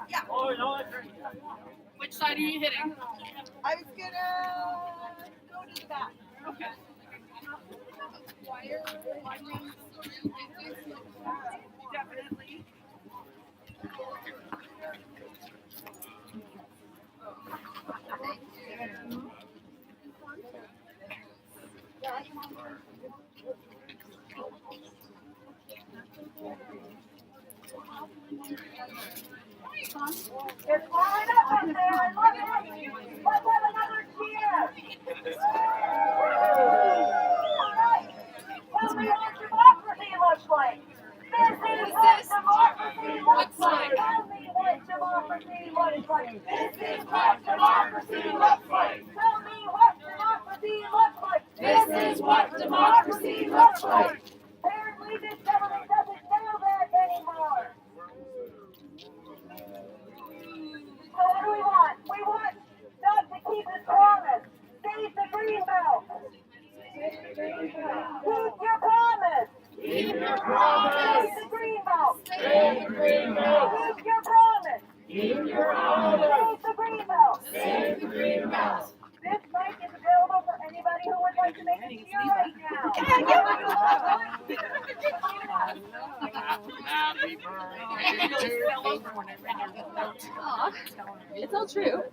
Yeah. Which side are you hitting? I was gonna go to the back. Okay. Definitely. It's fine up there. I love it. Let's have another cheer. All right. Tell me what democracy looks like. This is what democracy looks like. Tell me what democracy looks like. This is what democracy looks like. Tell me what democracy looks like. This is what democracy looks like. Apparently this government doesn't know that anymore. So what do we want? We want Doug to keep his promise. Save the greenbelt. Keep your promise. Keep your promise. Save the greenbelt. Save the greenbelt. Keep your promise. Keep your promise. Save the greenbelt. Save the greenbelt. This mic is available for anybody who would like to make a cheer right now. It's all true.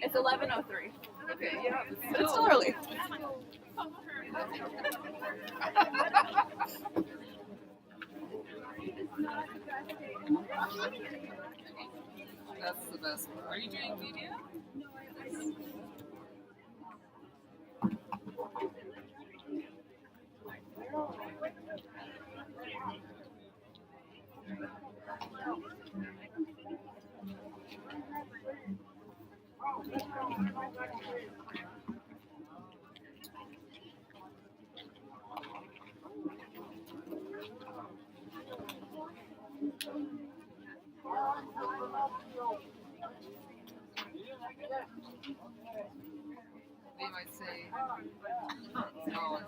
It's 11:03. Okay, yeah. But it's still early. That's the best one. Are you doing media? They might say, no.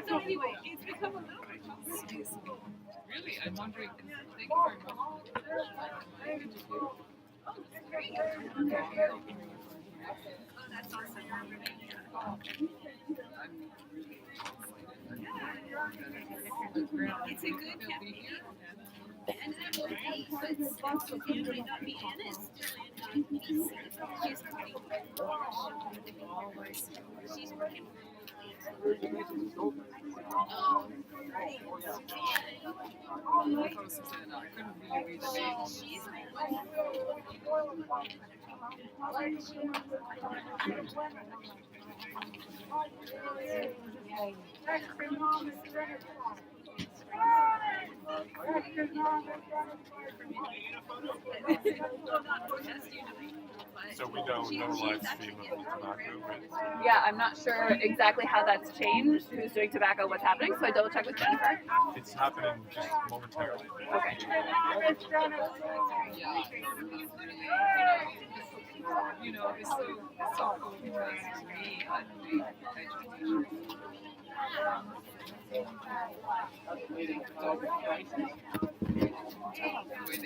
So anyway, it's become a little bit confusing. Really, I'm wondering. Thank you very much. Oh, that's great. Oh, that's awesome. It's a good campaign. And that will be, but it might not be Anna's she's working. She's working. Oh, right. She's So we don't know live stream of the tobacco, right? Yeah, I'm not sure exactly how that's changed, who's doing tobacco, what's happening, so I double check with Jennifer. It's happening just momentarily. Okay. You know, it's so cool because to me, I think education. The way they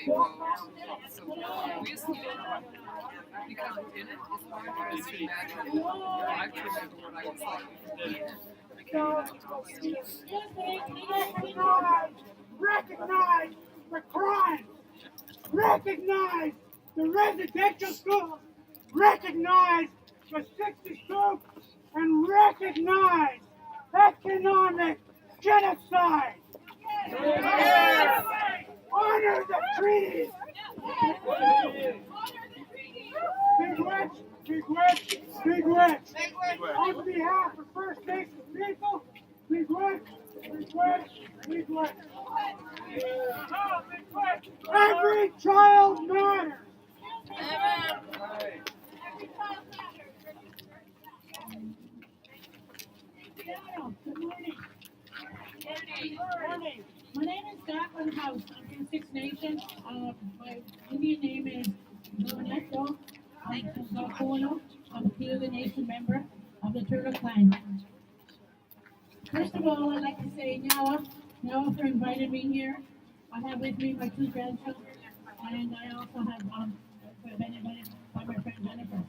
vote. So we just need it because in it, it's hard for us to imagine. I can remember what I was like. Recognize the crime. Recognize the residential schools. Recognize the 60 troops and recognize economic genocide. Yes. Honor the treaties. Big Rich, West. On behalf of First Nations people, Big West, Big West, Big West. Every child matters. Good morning. My name is Jacqueline House. I'm from Six Nations. My Indian name is Loneto. I'm from Gakono. I'm a Kyoto Nation member of the Turtle Clan. First of all, I'd like to say Nyawa for inviting me here. I have with me my two grandchildren, and I also have been invited by my friend Jennifer.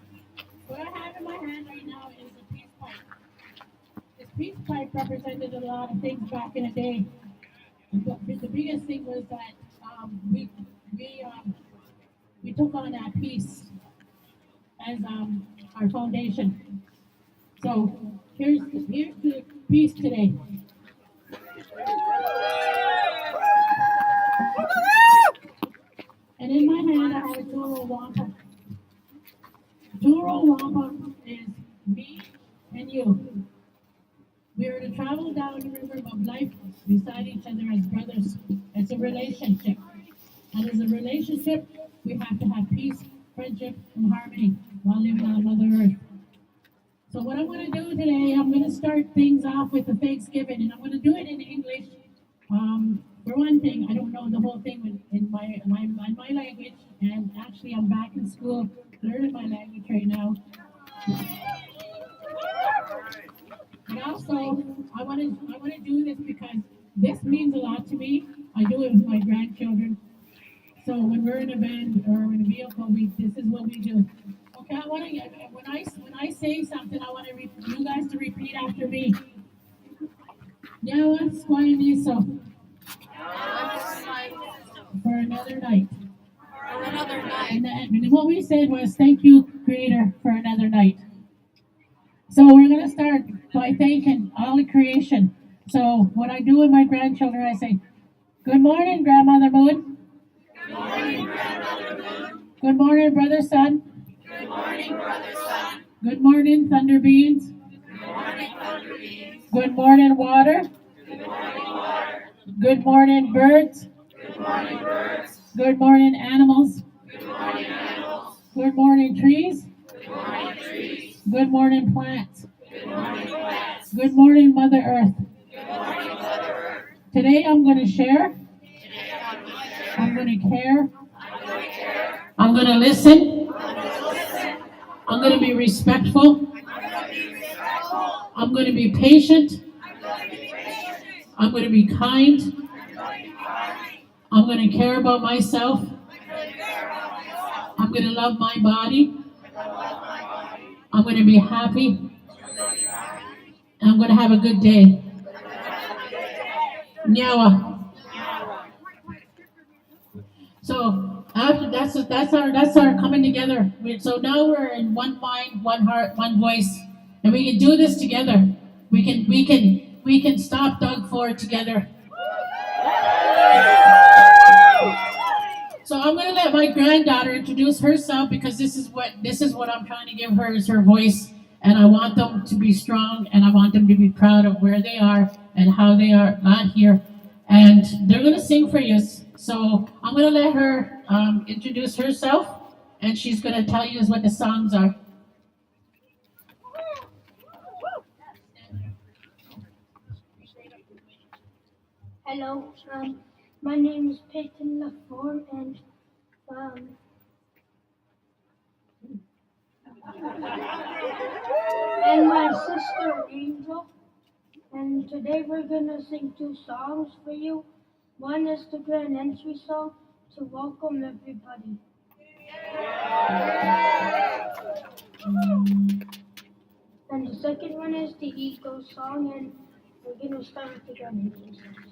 What I have in my hand right now is a peace pipe. This peace pipe represented a lot of things back in the day. But the biggest thing was that we took on that peace as our foundation. So here's the piece today. And in my hand I have a Turo wampum. Turo wampum is me and you. We are to travel down the river of life beside each other as brothers. It's a relationship. And as a relationship, we have to have peace, friendship, and harmony while living on Mother Earth. So what I'm going to do today, I'm going to start things off with the Thanksgiving, and I'm going to do it in English. For one thing, I don't know the whole thing in my language, and actually I'm back in school learning my language right now. And also, I want to do this because this means a lot to me. I do it with my grandchildren. So when we're in a van or in a vehicle, this is what we do. Okay, I want to when I say something, I want you guys to repeat after me. Yawa Squayaniso. For another night. And what we said was, thank you, Creator, for another night. So we're going to start by thanking all the creation. So what I do with my grandchildren, I say, good morning, Grandmother Moon. Good morning, Grandmother Moon. Good morning, Brother Sun. Good morning, Brother Sun. Good morning, Thunder Beings. Good morning, Thunder Beings. Good morning, Water. Good morning, Water. Good morning, Birds. Good morning, birds. Good morning, Animals. Good morning, animals. Good morning, Trees. Good morning, trees. Good morning, Plants. Good morning, plants. Good morning, Mother Earth. Good morning, Mother Earth. Today I'm going to share. Today I'm going to share. I'm going to care. I'm going to care. I'm going to listen. I'm going to listen. I'm going to be respectful. I'm going to be respectful. I'm going to be patient. I'm going to be patient. I'm going to be kind. I'm going to be kind. I'm going to care about myself. I'm going to care about myself. I'm going to love my body. I'm going to love my body. I'm going to be happy. I'm going to be happy. And I'm going to have a good day. I'm going to have a good day. Nyawa. Now, So after that's our coming together. So now we're in one mind, one heart, one voice, and we can do this together. We can stop Doug Ford together. So I'm gonna let my granddaughter introduce herself because this is what I'm trying to give her is her voice, and I want them to be strong, and I want them to be proud of where they are and how they are got here, and they're gonna sing for you. So I'm gonna let her introduce herself, and she's gonna tell you what the songs are. Hello, my name is Peyton LaForme, and my sister Angel. And today we're gonna sing two songs for you. One is the grand entry song to welcome everybody. And the second one is the ego song, and we're gonna start with the grand entry song today.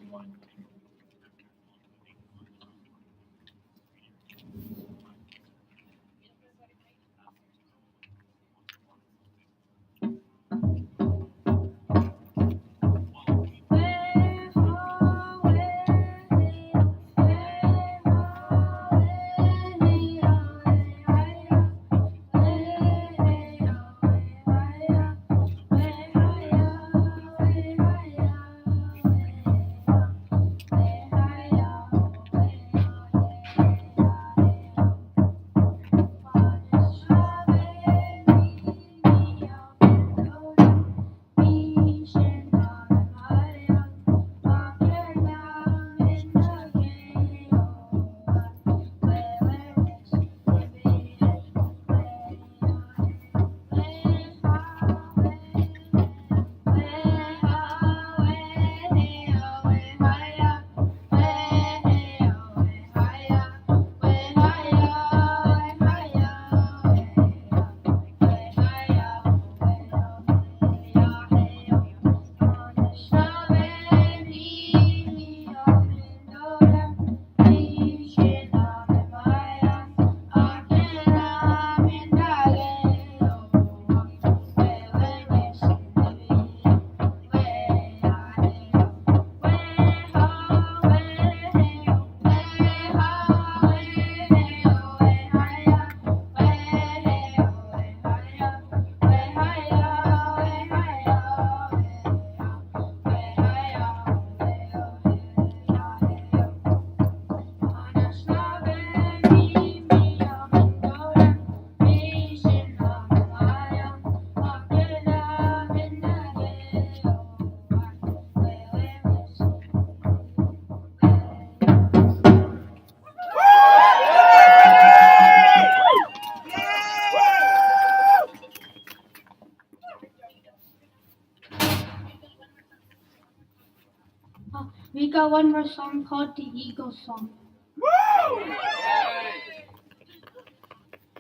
got one more song called the Eagle Song.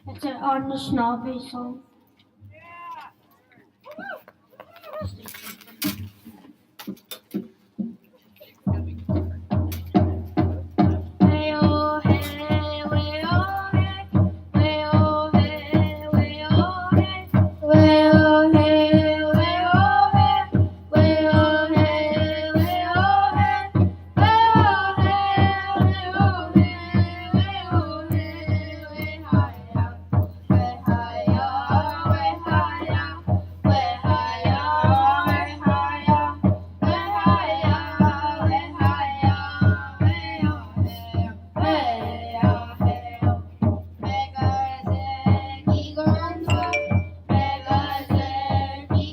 It's an Anishinaabe song. Hey oh hey, way oh hey, way oh hey, way oh hey, way oh hey, way oh hey, way oh hey, way oh hey, way oh hey, way oh hey, way oh hey, way hi-ya, way hi-ya, way hi-ya, way hi-ya, way hi-ya, way hi-ya, way oh hey. Hey, oh, hey, oh. Megazeki gondwa, megazeki,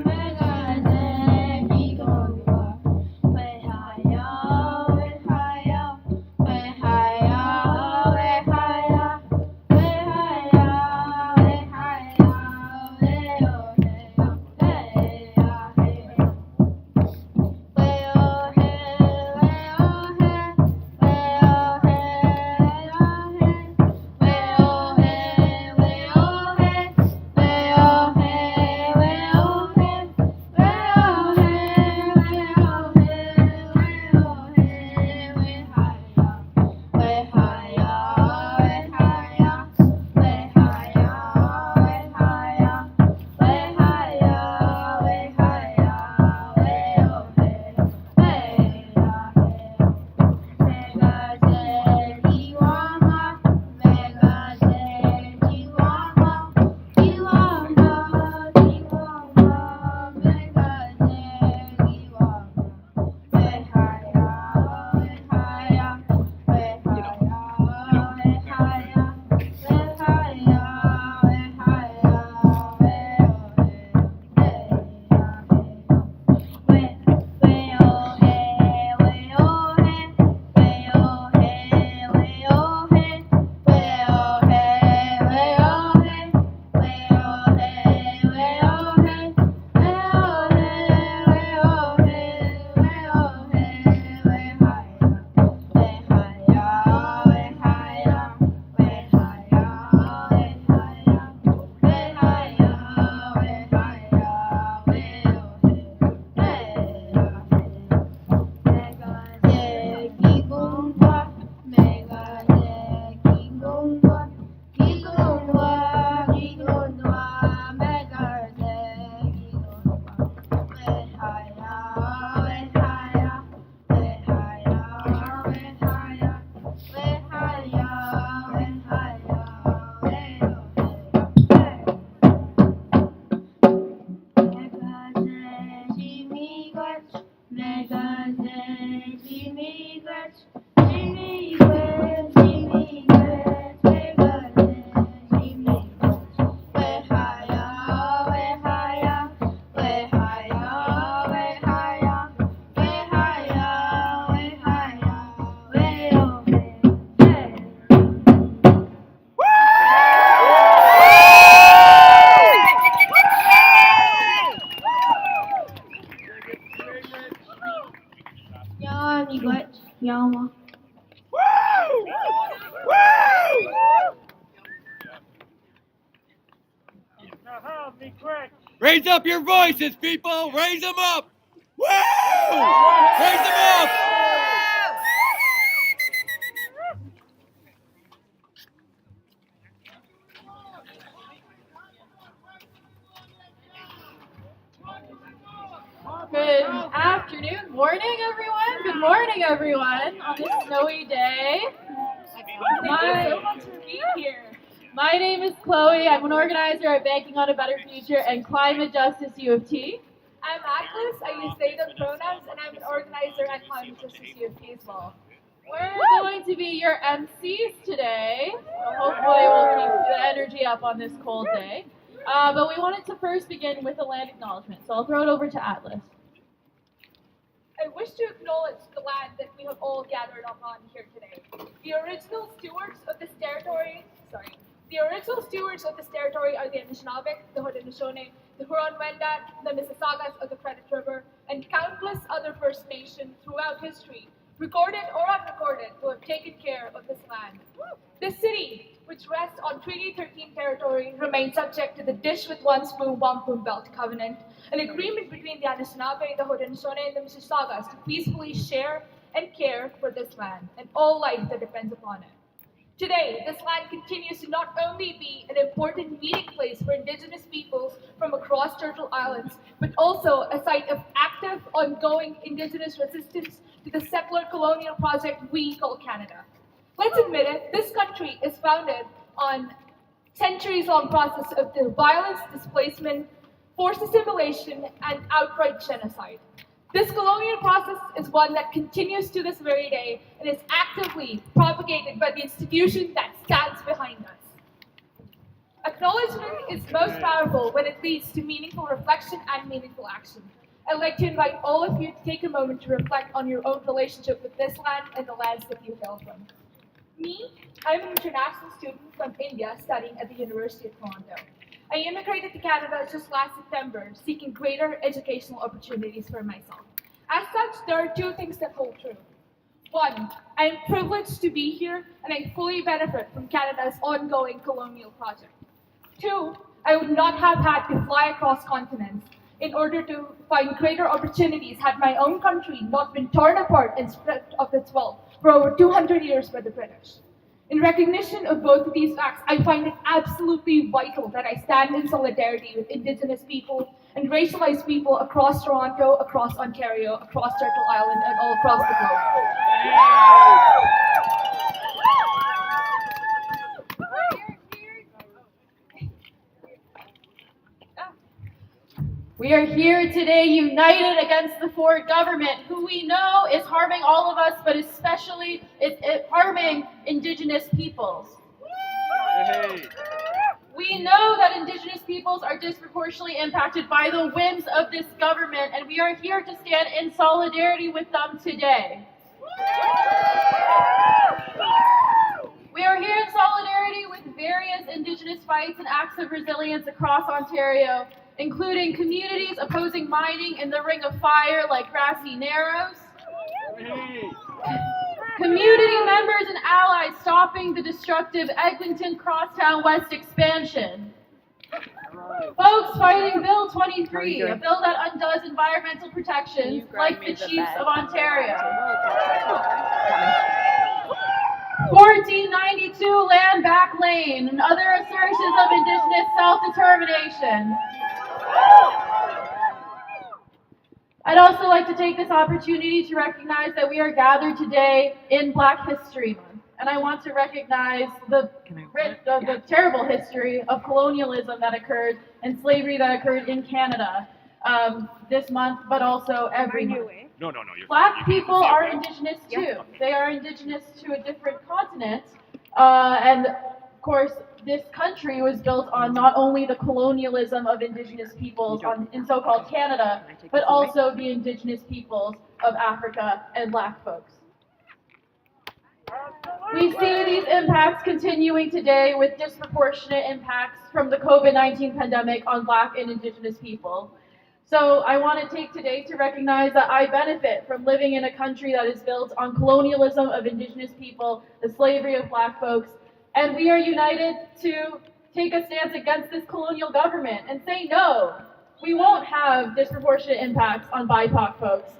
megazeki gondwa. Way higher, way higher, way higher, way higher, way higher, way higher, way oh hey, oh, hey, oh, hey, oh. Way oh hey, way oh hey, way oh hey, way oh hey, way oh hey, way oh hey, way oh hey, way oh hey, way oh hey, way oh hey, way higher, way higher, way higher, way higher, way higher, way higher, way oh hey. Yama. Raise up your voices, people! Raise them up! Woo! Raise them up! Good afternoon, morning, everyone. Good morning, everyone, on this snowy day. My name is Chloe. I'm an organizer at Banking on a Better Future and Climate Justice U of T. I'm Agnes. I use they, them pronouns, and I'm an organizer at Climate Justice U of T as well. We're going to be your MCs today. So hopefully we'll keep the energy up on this cold day. But we wanted to first begin with a land acknowledgement, so I'll throw it over to Atlas. I wish to acknowledge the land that we have all gathered upon here today. The original stewards of this territory, The original stewards of this territory are the Anishinaabe, the Haudenosaunee, the Huron-Wendat, the Mississaugas of the Credit River, and countless other First Nations throughout history, recorded or unrecorded, who have taken care of this land. This city, which rests on Treaty 13 territory, remains subject to the Dish with One Spoon, Wampum Belt Covenant, an agreement between the Anishinaabe, the Haudenosaunee, and the Mississaugas to peacefully share and care for this land and all life that depends upon it. Today, this land continues to not only be an important meeting place for Indigenous peoples from across Turtle Islands, but also a site of active, ongoing Indigenous resistance to the settler colonial project we call Canada. Let's admit it, this country is founded on centuries-long process of the violence, displacement, forced assimilation, and outright genocide. This colonial process is one that continues to this very day and is actively propagated by the institution that stands behind us. Acknowledgement is most powerful when it leads to meaningful reflection and meaningful action. I'd like to invite all of you to take a moment to reflect on your own relationship with this land and the lands that you hail from. Me, I'm an international student from India studying at the University of Toronto. I immigrated to Canada just last September, seeking greater educational opportunities for myself. As such, there are two things that hold true. One, I am privileged to be here, and I fully benefit from Canada's ongoing colonial project. Two, I would not have had to fly across continents in order to find greater opportunities had my own country not been torn apart and stripped of its wealth for over 200 years by the British. In recognition of both of these facts, I find it absolutely vital that I stand in solidarity with Indigenous people and racialized people across Toronto, across Ontario, across Turtle Island, and all across the globe. We are here today united against the Ford government, who we know is harming all of us, but especially it's harming Indigenous peoples. We know that Indigenous peoples are disproportionately impacted by the whims of this government, and we are here to stand in solidarity with them today. We are here in solidarity with various Indigenous fights and acts of resilience across Ontario, including communities opposing mining in the Ring of Fire like Grassy Narrows, community members and allies stopping the destructive Eglinton Crosstown West expansion, folks fighting Bill 23, a bill that undoes environmental protections like the Chiefs of Ontario, 1492 Land Back Lane, and other assertions of Indigenous self-determination. I'd also like to take this opportunity to recognize that we are gathered today in Black History Month, and I want to recognize the terrible history of colonialism that occurred and slavery that occurred in Canada this month, but also every month. No. Black people are Indigenous too. They are Indigenous to a different continent, and of course, this country was built on not only the colonialism of Indigenous peoples in so-called Canada, but also the Indigenous peoples of Africa and Black folks. We see these impacts continuing today with disproportionate impacts from the COVID-19 pandemic on Black and Indigenous people. So I want to take today to recognize that I benefit from living in a country that is built on colonialism of Indigenous people, the slavery of Black folks, and we are united to take a stance against this colonial government and say no. We won't have disproportionate impacts on BIPOC folks.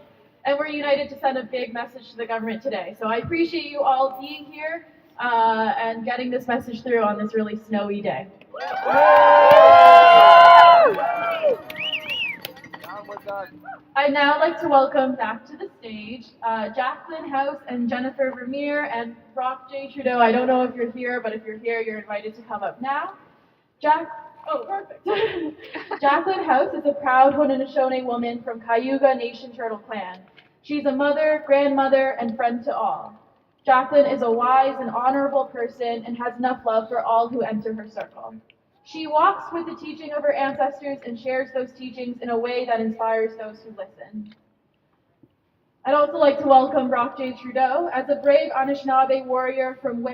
And we're united to send a big message to the government today. So I appreciate you all being here and getting this message through on this really snowy day. I'd now like to welcome back to the stage Jacqueline House and Jennifer Vermeer and Brock J. Trudeau. I don't know if you're here, but if you're here, you're invited to come up now. Perfect. Jacqueline House is a proud Haudenosaunee woman from Cayuga Nation Turtle Clan. She's a mother, grandmother, and friend to all. Jacqueline is a wise and honorable person and has enough love for all who enter her circle. She walks with the teaching of her ancestors and shares those teachings in a way that inspires those who listen. I'd also like to welcome Brock J. Trudeau as a brave Anishinaabe warrior from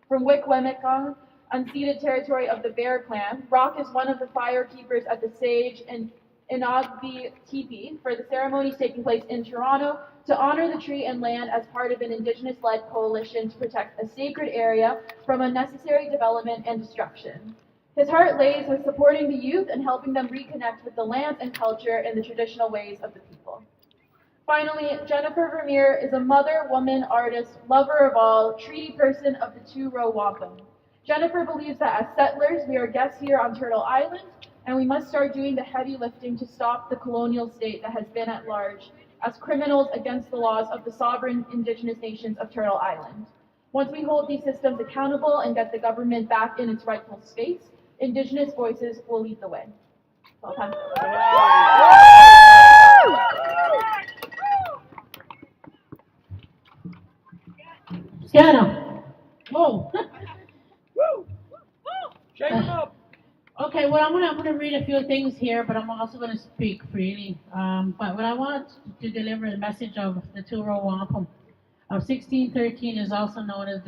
Wickwemikong. unceded territory of the Bear Clan. Rock is one of the fire keepers at the Sage and Inagvi Teepee for the ceremonies taking place in Toronto to honor the tree and land as part of an Indigenous-led coalition to protect a sacred area from unnecessary development and destruction. His heart lays with supporting the youth and helping them reconnect with the lands and culture and the traditional ways of the people. Finally, Jennifer Vermeer is a mother, woman, artist, lover of all, treaty person of the two-row wampum. Jennifer believes that as settlers, we are guests here on Turtle Island, and we must start doing the heavy lifting to stop the colonial state that has been at large as criminals against the laws of the sovereign Indigenous nations of Turtle Island. Once we hold these systems accountable and get the government back in its rightful space, Indigenous voices will lead the way. So I'll pass it over. Scanner. Whoa. Shake them up. Okay, well, I'm gonna read a few things here, but I'm also gonna speak freely. But what I want to deliver the message of the two-row wampum of 1613 is also known as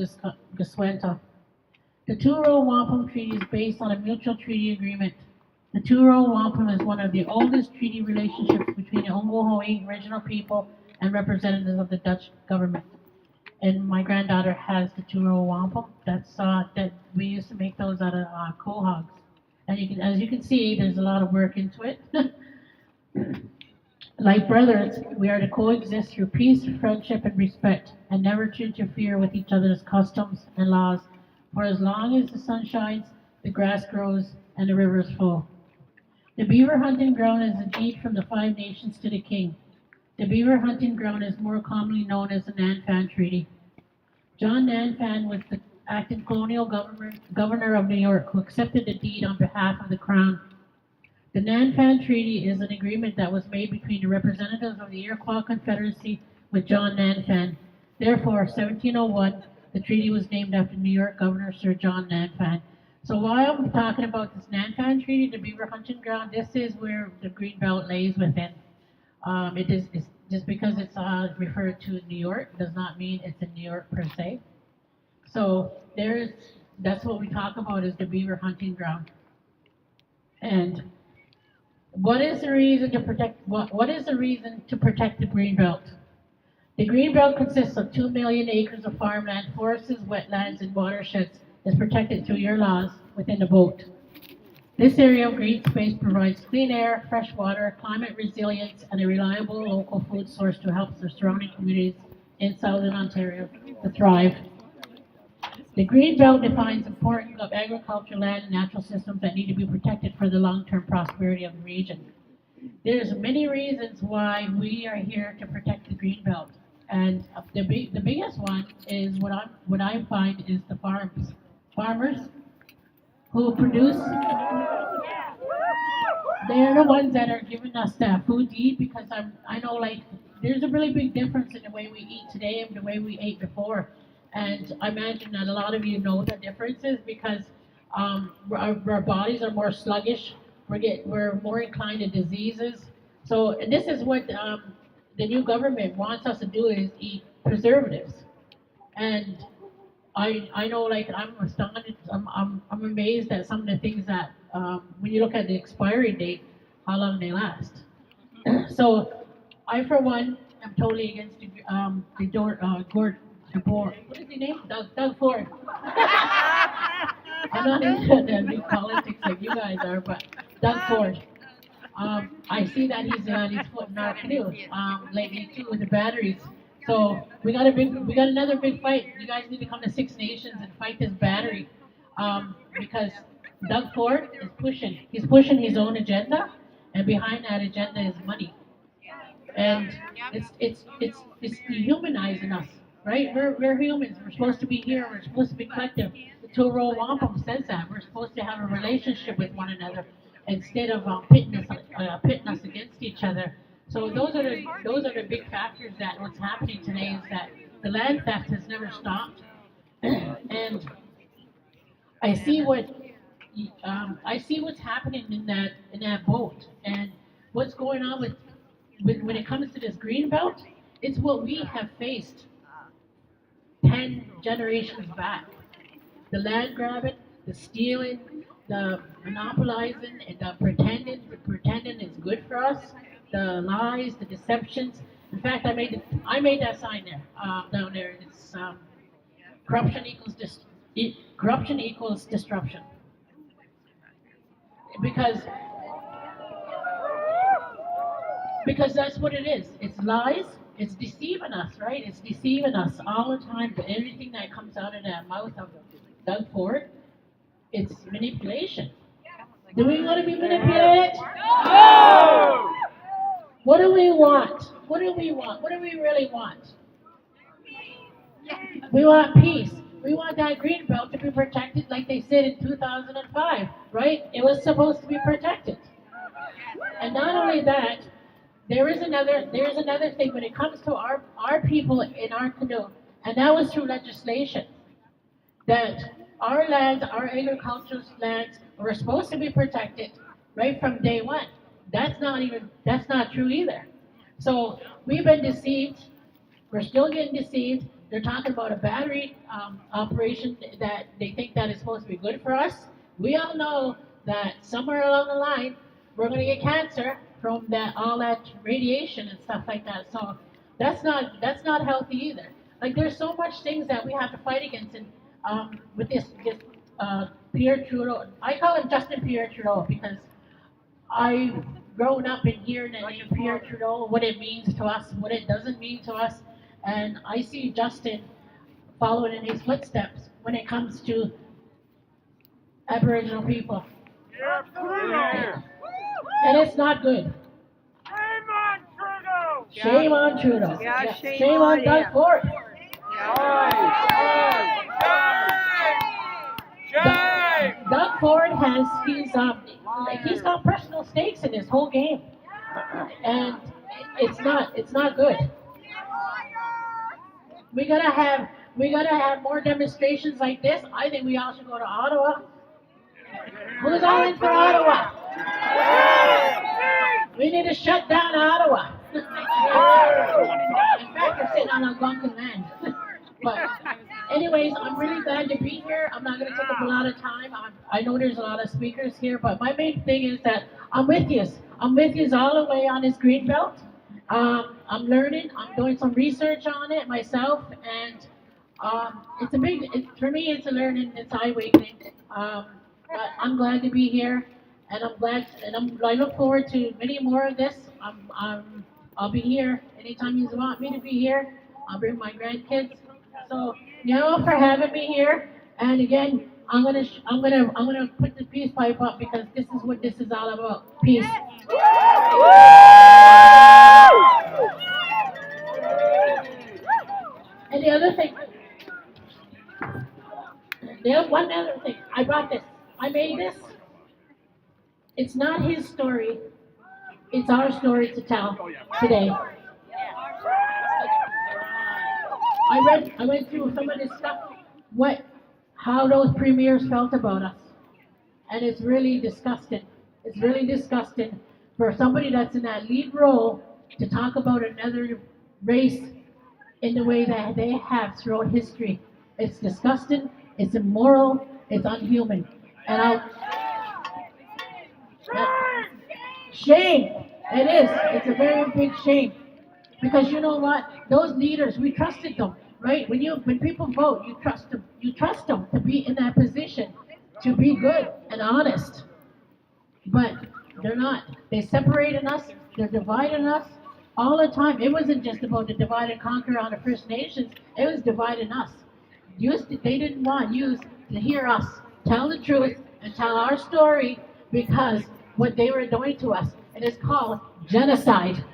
Guswenta. The two-row wampum treaty is based on a mutual treaty agreement. The two-row wampum is one of the oldest treaty relationships between the Ongohoe original people and representatives of the Dutch government. And my granddaughter has the two-row wampum. That we used to make those out of quahogs. And as you can see, there's a lot of work into it. Like brothers, we are to coexist through peace, friendship, and respect, and never to interfere with each other's customs and laws. For as long as the sun shines, the grass grows, and the rivers flow. The beaver hunting ground is a deed from the Five Nations to the King. The beaver hunting ground is more commonly known as the Nanfan Treaty. John Nanfan was the acting colonial governor of New York who accepted the deed on behalf of the Crown. The Nanfan Treaty is an agreement that was made between the representatives of the Iroquois Confederacy with John Nanfan. Therefore, 1701, the treaty was named after New York Governor Sir John Nanfan. So while I'm talking about this Nanfan Treaty, the beaver hunting ground, this is where the Greenbelt lays within. It's just because it's referred to in New York does not mean it's in New York per se. So that's what we talk about is the beaver hunting ground. And what is the reason to protect the Greenbelt? The Greenbelt consists of 2 million acres of farmland, forests, wetlands, and watersheds is protected through your laws within the boat. This area of green space provides clean air, fresh water, climate resilience, and a reliable local food source to help the surrounding communities in southern Ontario to thrive. The Greenbelt defines the importance of agricultural land and natural systems that need to be protected for the long-term prosperity of the region. There's many reasons why we are here to protect the Greenbelt, and the biggest one is what I find is the farmers who produce. They're the ones that are giving us the food to eat, because I know like there's a really big difference in the way we eat today and the way we ate before. And I imagine that a lot of you know the differences because our bodies are more sluggish. We're more inclined to diseases. So and this is what the new government wants us to do is eat preservatives. And I know like I'm astonished. I'm amazed at some of the things that when you look at the expiry date, how long they last. So I for one am totally against the board. What is his name? Doug Ford. I'm not into the big politics like you guys are, but Doug Ford. I see that he's putting our canoe lately too with the batteries. So we got another big fight. You guys need to come to Six Nations and fight this battery because Doug Ford is pushing. He's pushing his own agenda, and behind that agenda is money. And it's dehumanizing us. Right? We're humans. We're supposed to be here. We're supposed to be collective. The two-row wampum says that. We're supposed to have a relationship with one another instead of pitting us against each other. So those are the big factors that what's happening today is that the land theft has never stopped. And I see what's happening in that boat and what's going on with when it comes to this green belt. It's what we have faced 10 generations back. The land grabbing, the stealing, the monopolizing, and the pretending is good for us, the lies, the deceptions. In fact, I made that sign there, down there. It's corruption equals corruption equals disruption. Because that's what it is. It's lies. It's deceiving us, right? It's deceiving us all the time. But everything that comes out of that mouth of Doug Ford, it's manipulation. Do we want to be manipulated? No! What do we want? What do we want? What do we really want? We want peace. We want that green belt to be protected like they said in 2005, right? It was supposed to be protected. And not only that, there's another thing when it comes to our people in our canoe, and that was through legislation, that our lands, our agricultural lands, were supposed to be protected right from day one. That's not true either. So we've been deceived. We're still getting deceived. They're talking about a battery operation that they think that is supposed to be good for us. We all know that somewhere along the line, we're going to get cancer from all that radiation and stuff like that. So that's not healthy either. Like there's so much things that we have to fight against, and with this Pierre Trudeau, I call him Justin Pierre Trudeau because I've grown up in hearing the name Pierre Trudeau, what it means to us, what it doesn't mean to us, and I see Justin following in his footsteps when it comes to Aboriginal people. And it's not good. Shame on Trudeau! Shame on Trudeau. Yeah, shame on Doug Ford. Doug Ford has he's got personal stakes in this whole game, and it's not good. We gotta have more demonstrations like this. I think we all should go to Ottawa. Who's all in for Ottawa? We need to shut down Ottawa. In fact, they're sitting on Algonquin land. But anyways, I'm really glad to be here. I'm not going to take up a lot of time. I know there's a lot of speakers here, but my main thing is that I'm with you. I'm with you all the way on this green belt. I'm learning. I'm doing some research on it myself, and for me, it's a learning, it's eye-awakening. But I'm glad to be here, and I look forward to many more of this. I'll be here anytime you want me to be here. I'll bring my grandkids. So, for having me here. And again, I'm gonna put the peace pipe up because this is what this is all about. Peace. And one other thing, I brought this. I made this. It's not his story. It's our story to tell today. I went through some of this stuff, how those premiers felt about us. And it's really disgusting. It's really disgusting for somebody that's in that lead role to talk about another race in the way that they have throughout history. It's disgusting, it's immoral, it's unhuman. And shame! It is. It's a very big shame. Because you know what? Those leaders, we trusted them, right? When people vote, you trust them. You trust them to be in that position, to be good and honest. But they're not. They're separating us. They're dividing us all the time. It wasn't just about the divide and conquer on the First Nations. It was dividing us. They didn't want you to hear us tell the truth and tell our story because what they were doing to us. It is called genocide.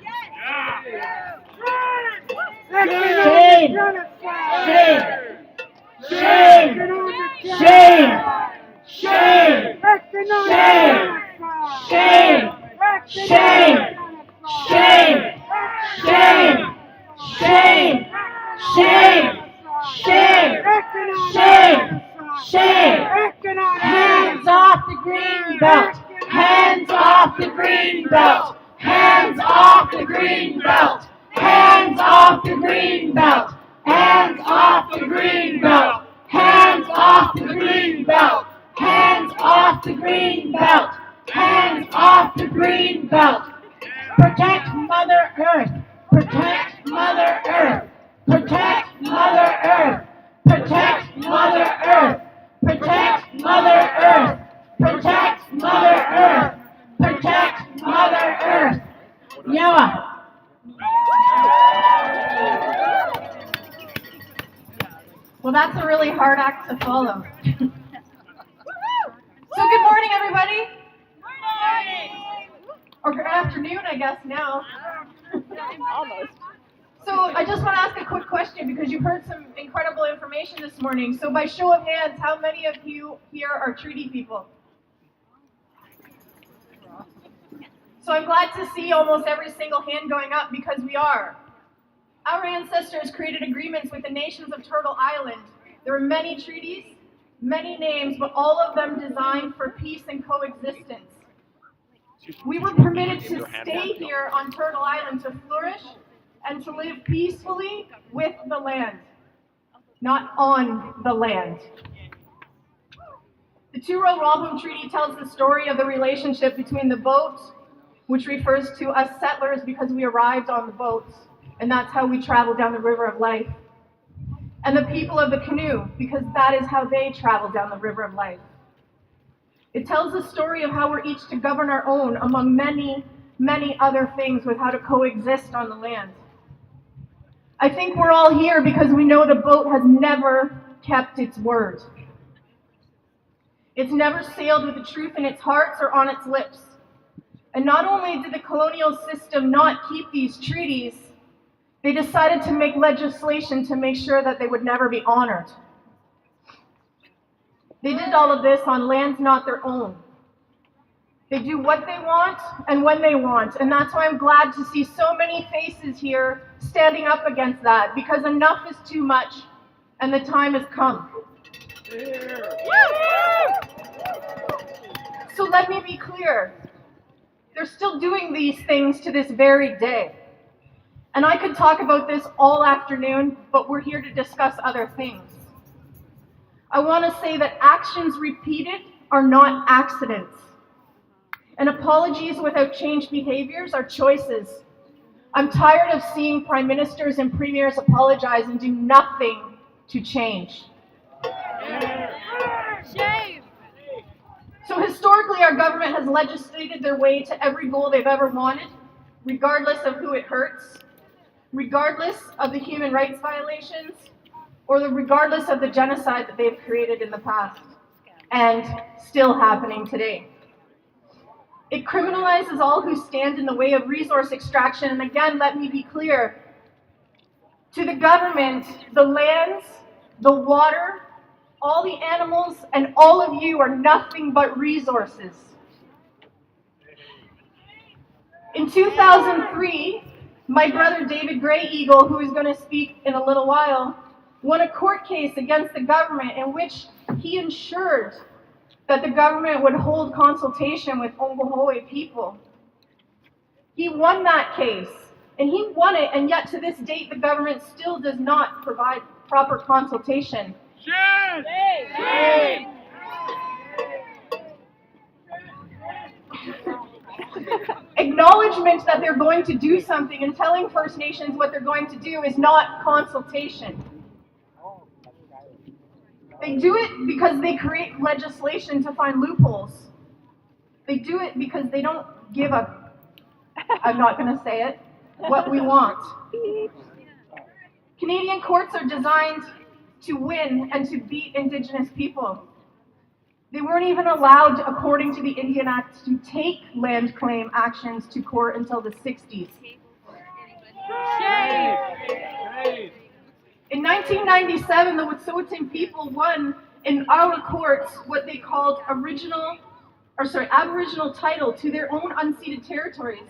Shame! Shame! Shame! Shame! Shame! Shame! Shame! Shame! Shame! Shame! Shame! Shame! Shame! Shame! Shame! Hands off the green belt! Hands off the green belt! Hands off the green belt! Hands off the green belt! Hands off the green belt! Hands off the green belt! off the green belt! Hands off the green belt! Protect Mother Earth! Protect Mother Earth! Protect Mother Earth! Protect Mother Earth! Protect Mother Earth! Protect Mother Earth! Protect Mother Earth! Yawa! Well, that's a really hard act to follow. So good morning, everybody. Or good afternoon, I guess, now. Almost. So I just want to ask a quick question because you heard some incredible information this morning. So by show of hands, how many of you here are treaty people? So I'm glad to see almost every single hand going up because we are. Our ancestors created agreements with the nations of Turtle Island. There were many treaties, many names, but all of them designed for peace and coexistence. We were permitted to stay here on Turtle Island to flourish and to live peacefully with the land, not on the land. The Two-Row Wampum Treaty tells the story of the relationship between the boat, which refers to us settlers because we arrived on the boats, and that's how we traveled down the river of life, and the people of the canoe, because that is how they traveled down the river of life. It tells the story of how we're each to govern our own among many, many other things with how to coexist on the land. I think we're all here because we know the boat has never kept its word. It's never sailed with the truth in its hearts or on its lips. And not only did the colonial system not keep these treaties, they decided to make legislation to make sure that they would never be honored. They did all of this on lands not their own. They do what they want and when they want, and that's why I'm glad to see so many faces here standing up against that, because enough is too much and the time has come. So let me be clear. They're still doing these things to this very day. And I could talk about this all afternoon, but we're here to discuss other things. I want to say that actions repeated are not accidents. And apologies without changed behaviors are choices. I'm tired of seeing prime ministers and premiers apologize and do nothing to change. Shame! So historically, our government has legislated their way to every goal they've ever wanted, regardless of who it hurts, regardless of the human rights violations, or regardless of the genocide that they've created in the past, and still happening today. It criminalizes all who stand in the way of resource extraction, and again, let me be clear. To the government, the lands, the water, all the animals, and all of you are nothing but resources. In 2003, my brother David Grey Eagle, who is going to speak in a little while, won a court case against the government in which he ensured that the government would hold consultation with Ongohoe people. He won that case, and he won it, and yet to this date the government still does not provide proper consultation. Shame! Acknowledgement that they're going to do something and telling First Nations what they're going to do is not consultation. They do it because they create legislation to find loopholes. They do it because they don't give a, I'm not going to say it, what we want. Canadian courts are designed to win and to beat Indigenous people. They weren't even allowed, according to the Indian Act, to take land claim actions to court until the 60s. In 1997, the Wet'suwet'en people won in our courts what they called Aboriginal title to their own unceded territories.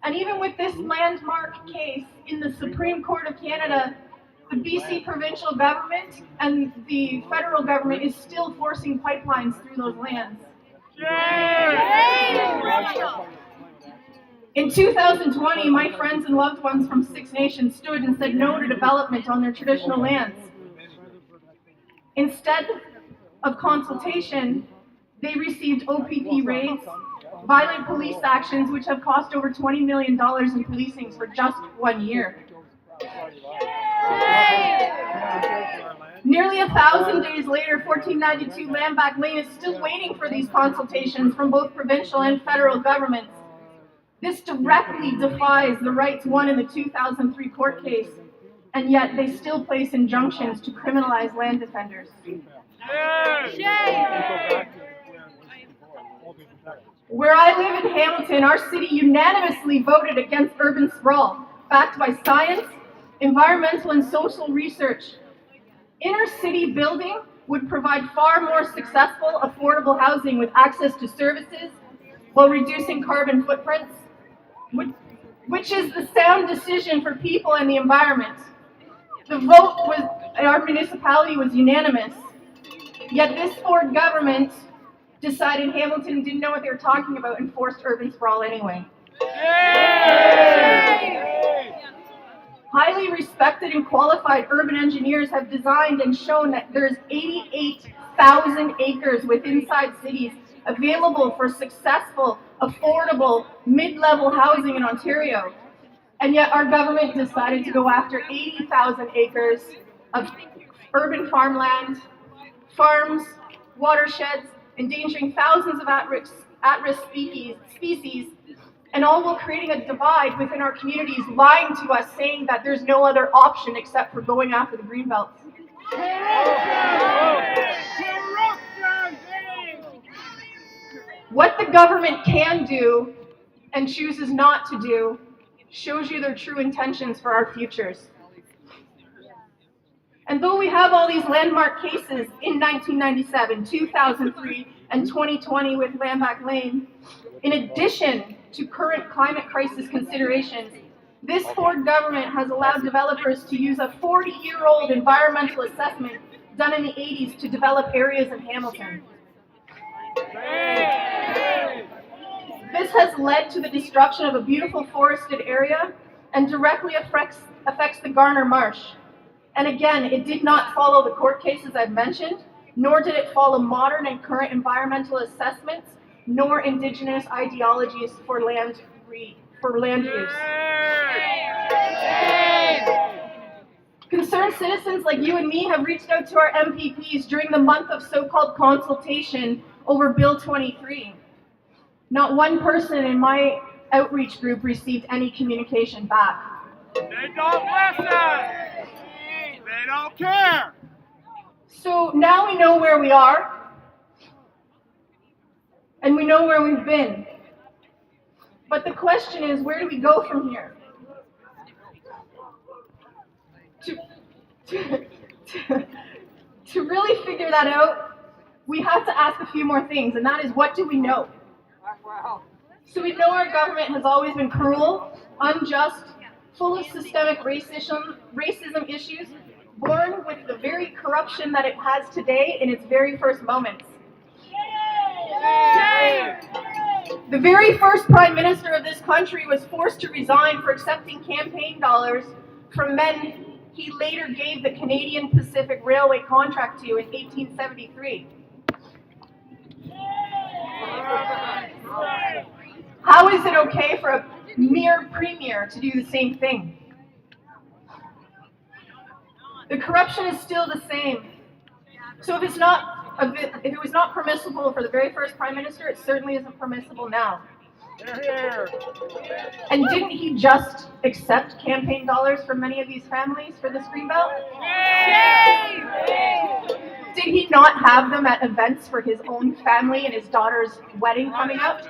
And even with this landmark case in the Supreme Court of Canada, the BC provincial government and the federal government is still forcing pipelines through those lands. In 2020, my friends and loved ones from Six Nations stood and said no to development on their traditional lands. Instead of consultation, They received OPP raids, violent police actions, which have cost over $20 million in policing for just 1 year. Nearly 1,000 days later, 1492 Landback Lane is still waiting for these consultations from both provincial and federal governments. This directly defies the rights won in the 2003 court case, and yet they still place injunctions to criminalize land defenders. Where I live in Hamilton, our city unanimously voted against urban sprawl, backed by science, environmental and social research. Inner city building would provide far more successful, affordable housing with access to services while reducing carbon footprints, which is the sound decision for people and the environment. The vote in our municipality was unanimous, yet this Ford government decided Hamilton didn't know what they were talking about and forced urban sprawl anyway. Highly respected and qualified urban engineers have designed and shown that there's 88,000 acres with inside cities available for successful, affordable, mid-level housing in Ontario. And yet our government decided to go after 80,000 acres of urban farmland, farms, watersheds, endangering thousands of at-risk species, and all while creating a divide within our communities, lying to us, saying that there's no other option except for going after the greenbelts. What the government can do and chooses not to do shows you their true intentions for our futures. And though we have all these landmark cases in 1997, 2003, and 2020 with Landback Lane, in addition to current climate crisis considerations, this Ford government has allowed developers to use a 40-year-old environmental assessment done in the 80s to develop areas in Hamilton. This has led to the destruction of a beautiful forested area and directly affects the Garner Marsh. And again, it did not follow the court cases I've mentioned, nor did it follow modern and current environmental assessments, nor Indigenous ideologies for land use. Concerned citizens like you and me have reached out to our MPPs during the month of so-called consultation over Bill 23. Not one person in my outreach group received any communication back. They don't listen! They don't care! So now we know where we are, and we know where we've been. But the question is, where do we go from here? To really figure that out, we have to ask a few more things, and that is, what do we know? So we know our government has always been cruel, unjust, full of systemic racism issues, born with the very corruption that it has today in its very first moments. The very first Prime Minister of this country was forced to resign for accepting campaign dollars from men he later gave the Canadian Pacific Railway contract to in 1873. How is it okay for a mere premier to do the same thing? The corruption is still the same. So if it was not permissible for the very first Prime Minister, it certainly isn't permissible now. And didn't he just accept campaign dollars from many of these families for this greenbelt? Did he not have them at events for his own family and his daughter's wedding coming up?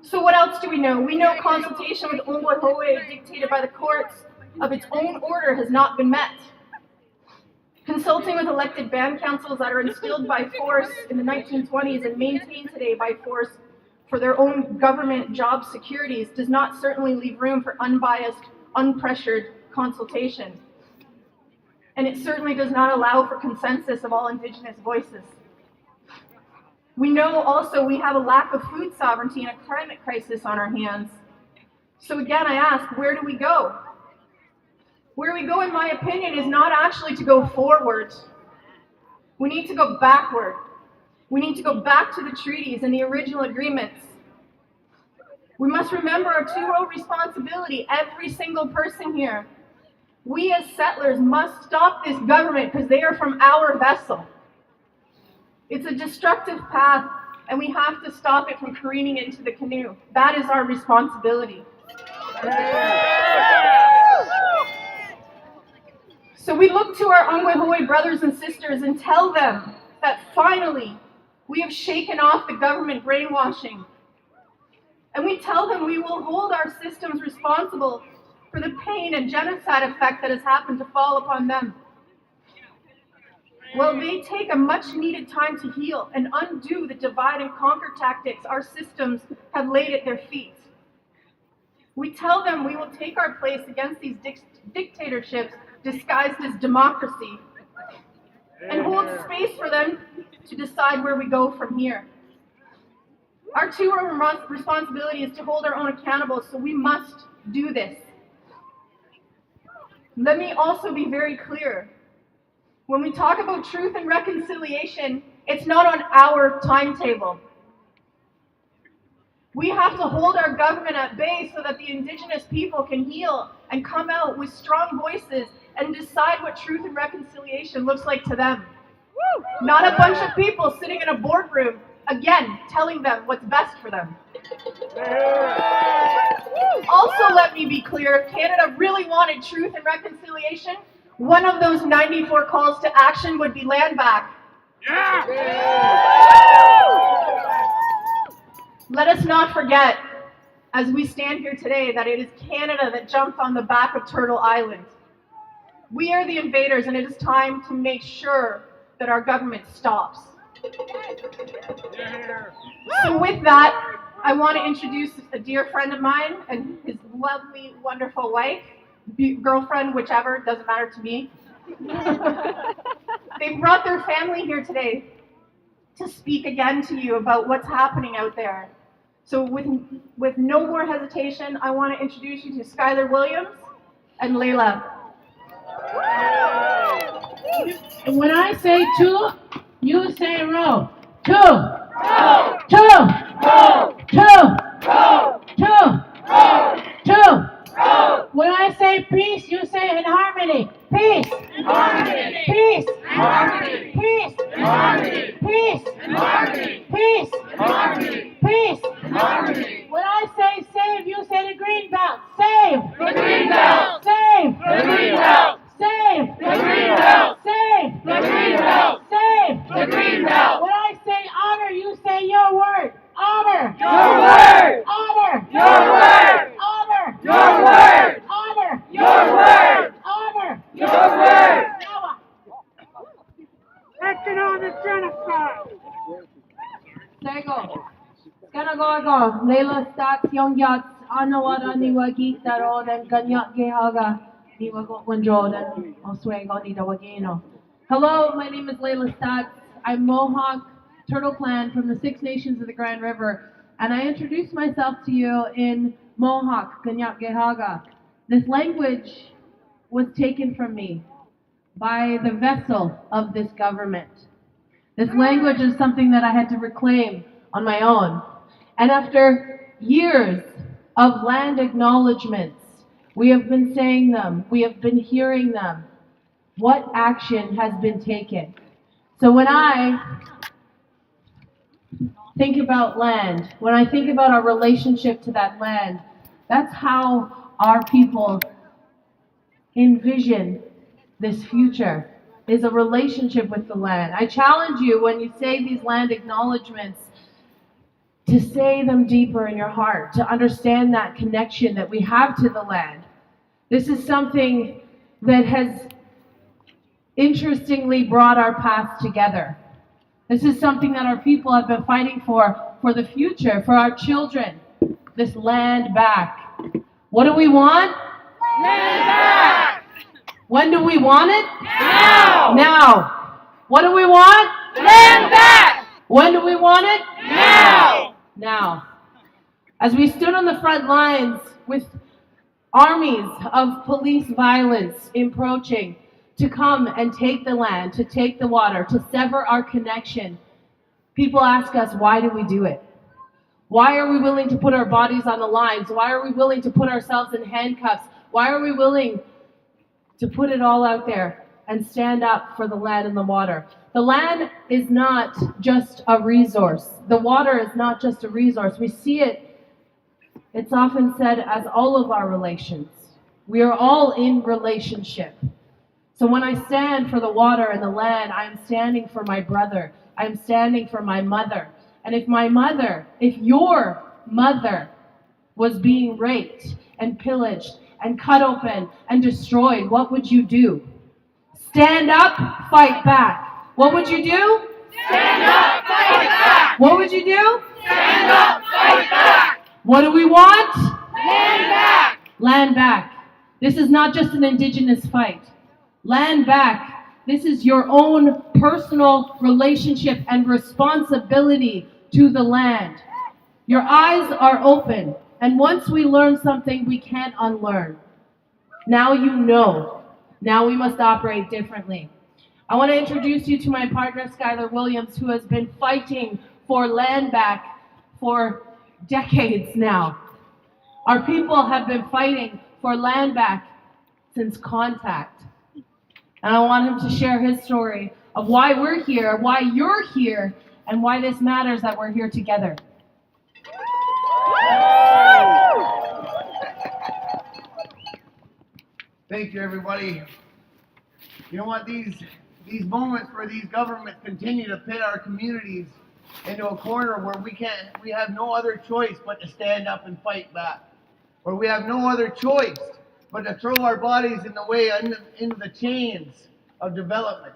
So what else do we know? We know consultation with Ongwe dictated by the courts of its own order has not been met. Consulting with elected band councils that are instilled by force in the 1920s and maintained today by force for their own government job securities does not certainly leave room for unbiased, unpressured consultation. And it certainly does not allow for consensus of all Indigenous voices. We know also we have a lack of food sovereignty and a climate crisis on our hands. So again, I ask, where do we go? Where we go, in my opinion, is not actually to go forward. We need to go backward. We need to go back to the treaties and the original agreements. We must remember our two-road responsibility, every single person here. We as settlers must stop this government because they are from our vessel. It's a destructive path, and we have to stop it from careening into the canoe. That is our responsibility. So we look to our Ongwehoweh brothers and sisters and tell them that finally we have shaken off the government brainwashing. And we tell them we will hold our systems responsible for the pain and genocide effect that has happened to fall upon them. Well, they take a much needed time to heal and undo the divide and conquer tactics our systems have laid at their feet. We tell them we will take our place against these dictatorships disguised as democracy and hold space for them to decide where we go from here. Our two-road responsibility is to hold our own accountable, so we must do this. Let me also be very clear. When we talk about truth and reconciliation, it's not on our timetable. We have to hold our government at bay so that the Indigenous people can heal and come out with strong voices and decide what truth and reconciliation looks like to them. Not a bunch of people sitting in a boardroom, again, telling them what's best for them. Also, let me be clear, if Canada really wanted truth and reconciliation, one of those 94 calls to action would be land back. Let us not forget, as we stand here today, that it is Canada that jumped on the back of Turtle Island. We are the invaders, and it is time to make sure that our government stops. So with that, I want to introduce a dear friend of mine and his lovely, wonderful wife, girlfriend, whichever, doesn't matter to me. They brought their family here today to speak again to you about what's happening out there. So with no more hesitation, I want to introduce you to Skylar Williams and Layla. And when I say two, you say row. Two. Row. Two. Row. Two. Row. Two. Row. Two. Row. When I say peace, you say in harmony. Peace. In harmony. Peace. In harmony. Peace. In harmony. Peace. In harmony. Peace. In harmony. Peace. In harmony. When I say save, you say the green belt. Save. The green belt. Save. The green belt. Save. The green belt. Save. The green belt. Save. The green belt. When I say honor, you say your word. Honor. Your word. Honor. Your word. Honor. Your word. Honor. Your word. Honor. Your word. Economic genocide. Sego. Ganagogo. Layla Stats Young Yachts. Anawara Niwagi Taro and Ganyak Gehaga. Hello, my name is Layla Stats. I'm Mohawk Turtle Clan from the Six Nations of the Grand River, and I introduce myself to you in Mohawk, Ganyak Gehaga. This language was taken from me by the vessel of this government. This language is something that I had to reclaim on my own. And after years of land acknowledgements, we have been saying them, we have been hearing them. What action has been taken? So when I think about land, when I think about our relationship to that land, that's how our people envision this future, is a relationship with the land. I challenge you, when you say these land acknowledgements, to say them deeper in your heart, to understand that connection that we have to the land. This is something that has interestingly brought our paths together. This is something that our people have been fighting for the future, for our children. This land back. What do we want? Land back! When do we want it? Now! Now! What do we want? Land back! When do we want it? Now! Now. As we stood on the front lines with armies of police violence approaching to come and take the land, to take the water, to sever our connection, people ask us, why do we do it? Why are we willing to put our bodies on the lines? Why are we willing to put ourselves in handcuffs? Why are we willing to put it all out there and stand up for the land and the water? The land is not just a resource. The water is not just a resource. We see it, it's often said, as all of our relations. We are all in relationship. So when I stand for the water and the land, I am standing for my brother. I am standing for my mother. And if your mother was being raped and pillaged and cut open and destroyed, what would you do? Stand up, fight back. What would you do? Stand up, fight back. What would you do? Stand up, fight back. What do we want? Land back. Land back. This is not just an Indigenous fight. Land back. This is your own personal relationship and responsibility to the land. Your eyes are open, and once we learn something, we can't unlearn. Now you know. Now we must operate differently. I want to introduce you to my partner, Skylar Williams, who has been fighting for land back for decades now. Our people have been fighting for land back since contact. And I want him to share his story of why we're here, why you're here, and why this matters that we're here together. Thank you, everybody. You know what? These moments where these governments continue to pit our communities into a corner where we have no other choice but to stand up and fight back, where we have no other choice but to throw our bodies in the way into the chains of development.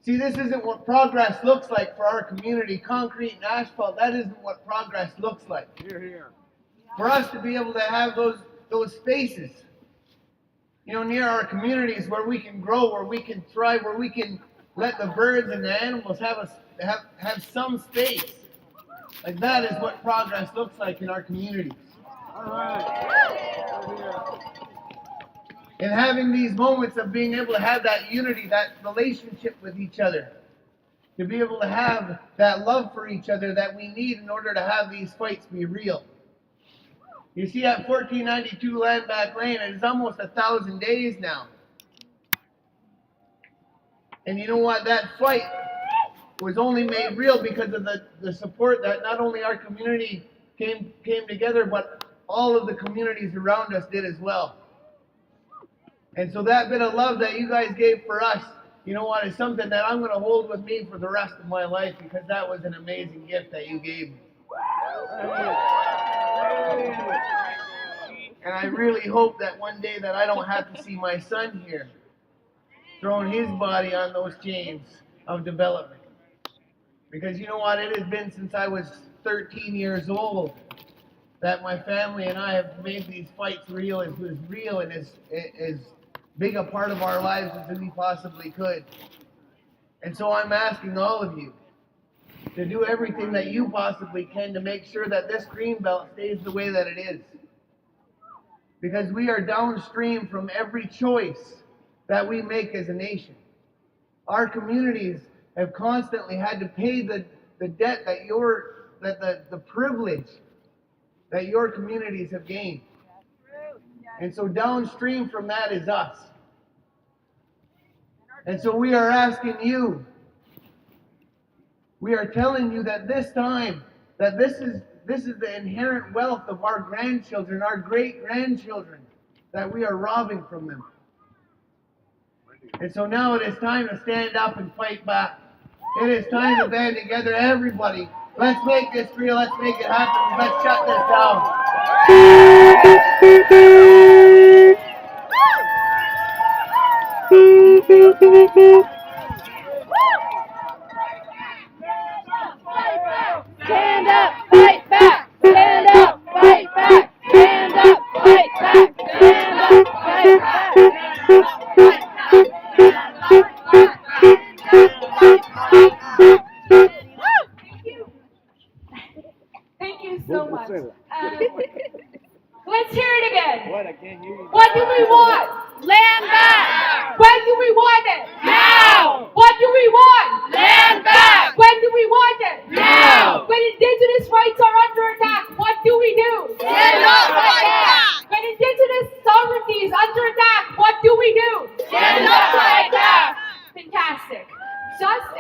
See, this isn't what progress looks like for our community. Concrete and asphalt, that isn't what progress looks like. Here, here. For us to be able to have those spaces, near our communities where we can grow, where we can thrive, where we can let the birds and the animals have some space. Like that is what progress looks like in our communities. All right. And having these moments of being able to have that unity, that relationship with each other, to be able to have that love for each other that we need in order to have these fights be real. You see, at 1492 Land Back Lane, it is almost 1,000 days now. And you know what? That fight was only made real because of the support that not only our community came together, but all of the communities around us did as well. And so that bit of love that you guys gave for us, you know what, is something that I'm going to hold with me for the rest of my life, because that was an amazing gift that you gave me. And I really hope that one day that I don't have to see my son here throwing his body on those chains of development. Because you know what, it has been since I was 13 years old that my family and I have made these fights real and as big a part of our lives as we possibly could. And so I'm asking all of you to do everything that you possibly can to make sure that this green belt stays the way that it is. Because we are downstream from every choice that we make as a nation. Our communities have constantly had to pay the debt the privilege that your communities have gained. And so downstream from that is us. And so we are asking you, we are telling you that this time, that this is the inherent wealth of our grandchildren, our great-grandchildren, that we are robbing from them. And so now it is time to stand up and fight back. It is time to band together, everybody. Let's make this real, let's make it happen, let's shut this down. Stand up, fight back! Stand up, fight back! Stand up, fight back! Stand up, fight back! Thank you so much. Let's hear it again. What? I can't hear you. What do we want? Land back!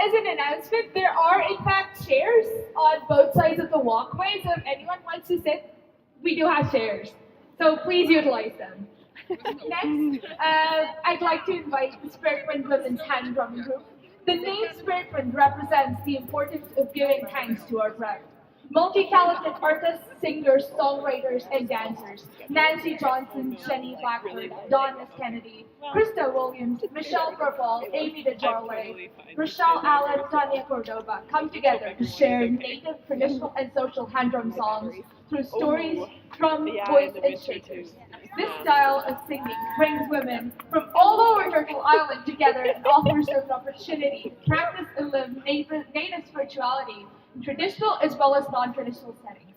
as an announcement, there are in fact chairs on both sides of the walkway, so if anyone wants to sit, we do have chairs. So please utilize them. Next, I'd like to invite the Spirit Wind Women's Hand Drumming Group. The name Spirit Wind represents the importance of giving thanks to our breath. Multi-talented artists, singers, songwriters, and dancers. Nancy Johnson, Jenny Blackbird, Dawn Miss Kennedy, Krista Williams, Michelle Purple, Amy DeJarle, Rochelle Allen, Tanya Cordova come together to share native, traditional, and social hand drum songs through stories, drum, voice, and shakers. This style of singing brings women from all over Turtle Island together and offers them an opportunity to practice and live native spirituality in traditional as well as non-traditional settings.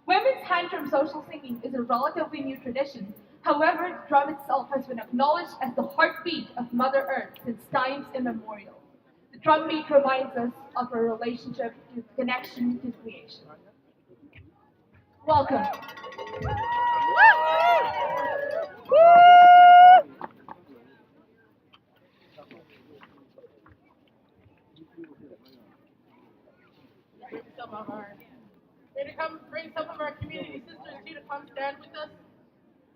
Women's hand drum social singing is a relatively new tradition. However, the drum itself has been acknowledged as the heartbeat of Mother Earth since times immemorial. The drum beat reminds us of our relationship to connection to creation. Welcome. Bring some of our community sisters here to come stand with us.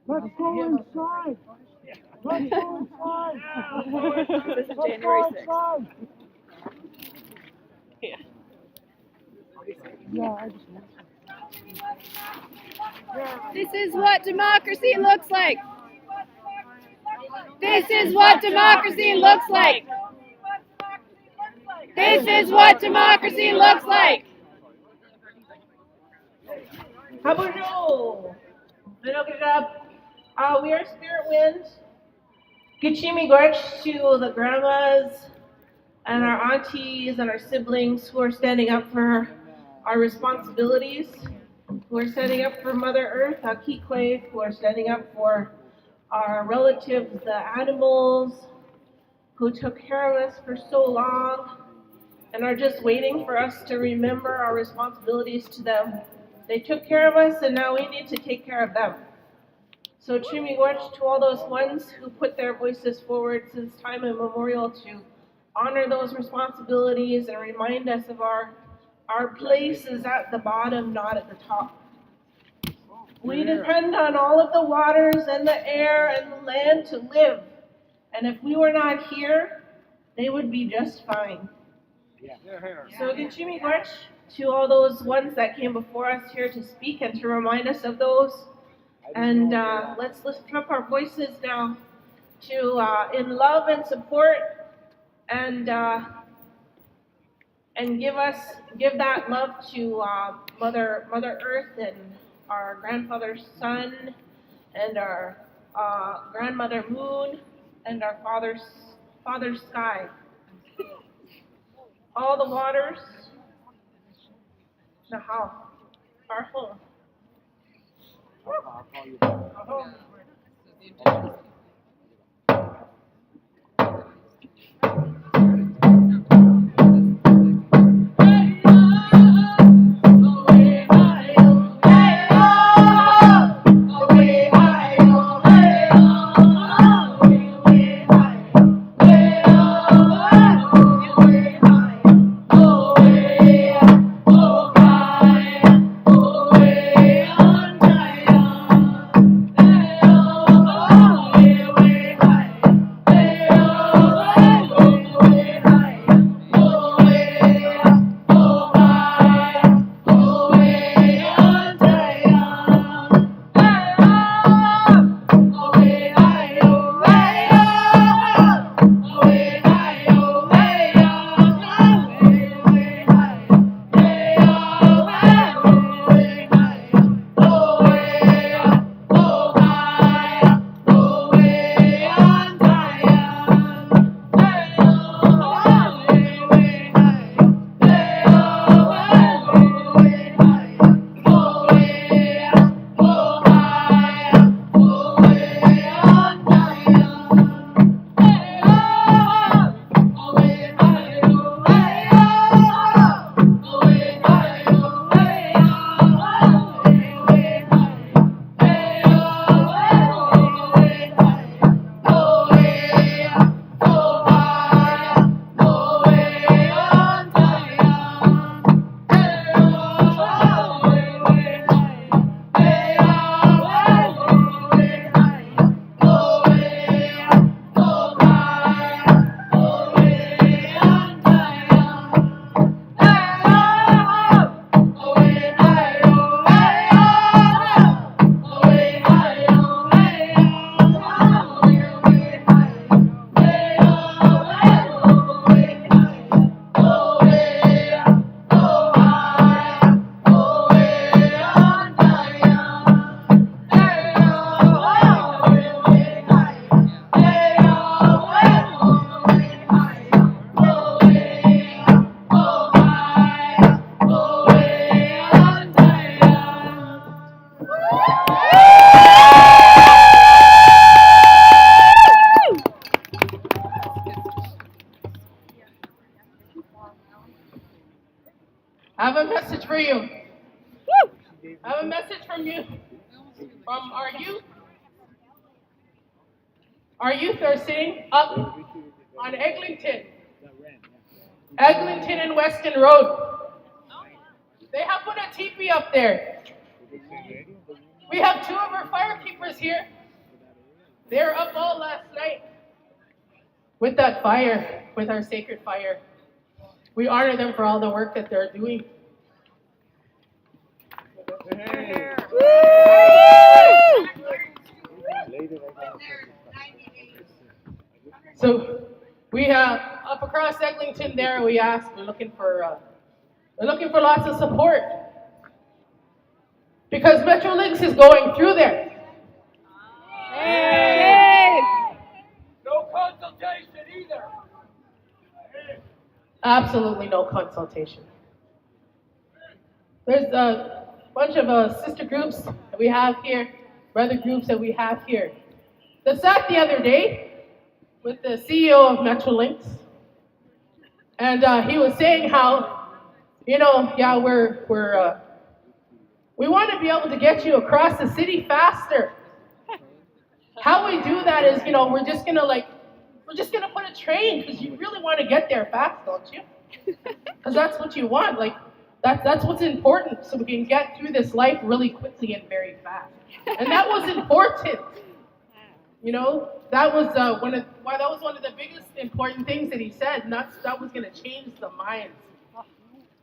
Let's go inside. Let's go inside. This is January 6th. This is what democracy looks like. This is what democracy looks like. This is what democracy looks like. Habuno. We are Spirit Wind. Gichimi Gorch to the grandmas and our aunties and our siblings who are standing up for our responsibilities, who are standing up for Mother Earth, Akikwe, who are standing up for our relatives, the animals, who took care of us for so long and are just waiting for us to remember our responsibilities to them. They took care of us and now we need to take care of them. So Chimigorch to all those ones who put their voices forward since time immemorial to honor those responsibilities and remind us of our place is at the bottom, not at the top. We depend on all of the waters and the air and the land to live. And if we were not here, they would be just fine. So Gichimi Gorch to all those ones that came before us here to speak and to remind us of those. And let's lift up our voices now to in love and support and give that love to Mother Earth and our grandfather's sun and our grandmother Moon and our father's sky. All the waters, Nahal, our home. Oh, I have a message for you. I have a message from you, from our youth. Our youth are sitting up on Eglinton and Weston Road. They have put a teepee up there. We have two of our firekeepers here. They were up all last night with that fire, with our sacred fire. We honor them for all the work that they're doing. So we have up across Eglinton there. We're looking for lots of support because Metrolinx is going through there. No consultation either. Absolutely no consultation. There's a bunch of sister groups that we have here, brother groups that we have here. I sat the other day with the CEO of Metrolinx, and he was saying how, we want to be able to get you across the city faster. How we do that is, we're just gonna put a train because you really want to get there fast, don't you? Because that's what you want. Like that's what's important, so we can get through this life really quickly and very fast. And that was important. That was one of the biggest important things that he said, and that was going to change the minds.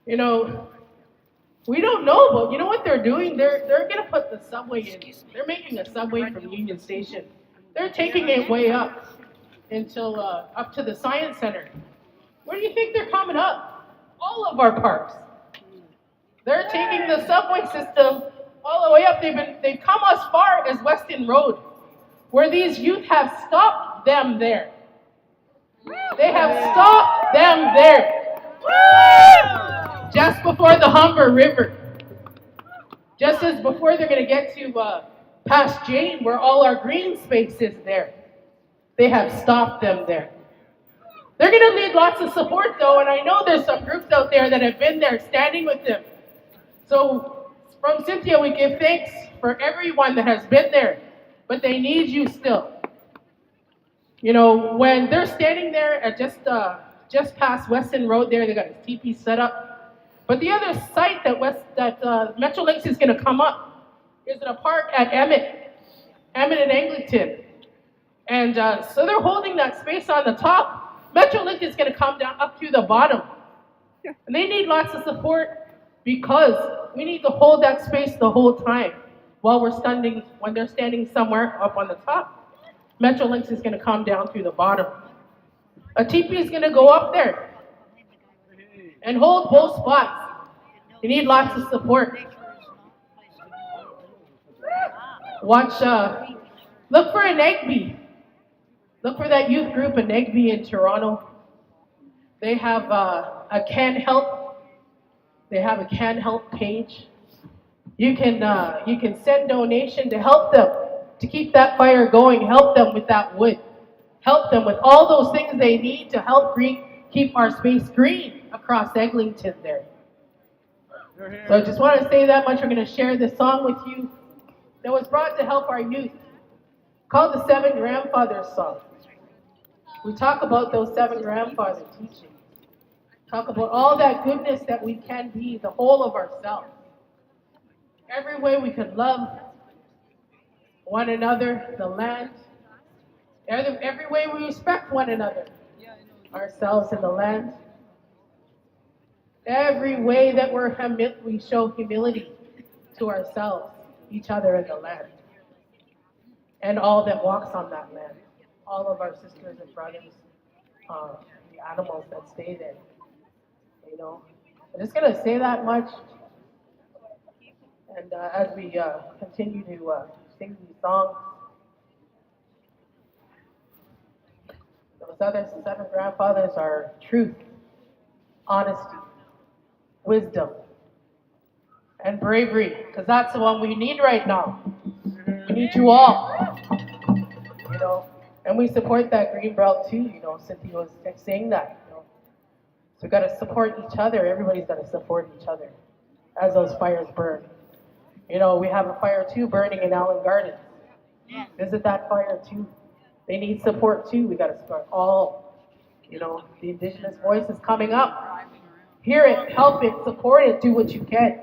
We don't know, but you know what they're doing? They're going to put the subway in. They're making a subway from Union Station. They're taking it way up until up to the Science Center. Where do you think they're coming up? All of our parks. They're taking the subway system all the way up. They've come as far as Weston Road, where these youth have stopped them there. They have stopped them there. Just before the Humber River. Just as before they're going to get to past Jane, where all our green space is there. They have stopped them there. They're going to need lots of support though, and I know there's some groups out there that have been there standing with them. So from Cynthia, we give thanks for everyone that has been there, but they need you still. When they're standing there at just past Weston Road there, they got a teepee set up. But the other site that Metrolinx is going to come up is in a park at Emmett and Eglinton. And so they're holding that space on the top. Metrolinx is going to come down up through the bottom. And they need lots of support because we need to hold that space the whole time while when they're standing somewhere up on the top. Metrolinx is going to come down through the bottom. A teepee is going to go up there and hold both spots. You need lots of support. Look for an Egby. Look for that youth group in Egby in Toronto. They have a Can Help. They have a Can Help page. You can send donation to help them, to keep that fire going, help them with that wood. Help them with all those things they need to help keep our space green across Eglinton there. So I just want to say that much. We're going to share this song with you that was brought to help our youth, called the Seven Grandfathers Song. We talk about those seven grandfather teachings. Talk about all that goodness that we can be, the whole of ourselves. Every way we could love one another, the land. Every way we respect one another, ourselves and the land. Every way that we show humility to ourselves, each other, and the land. And all that walks on that land. All of our sisters and brothers, the animals that stay there. I'm just going to say that much. And as we continue to sing these songs, those other seven grandfathers are truth, honesty, wisdom, and bravery, because that's the one we need right now. We need you all, and we support that green belt too. Cynthia was saying that. So we got to support each other. Everybody's got to support each other as those fires burn. You know, we have a fire too burning in Allen Gardens. Visit that fire too. They need support too. We got to support all, you know, the Indigenous voices coming up. Hear it, help it, support it, do what you can.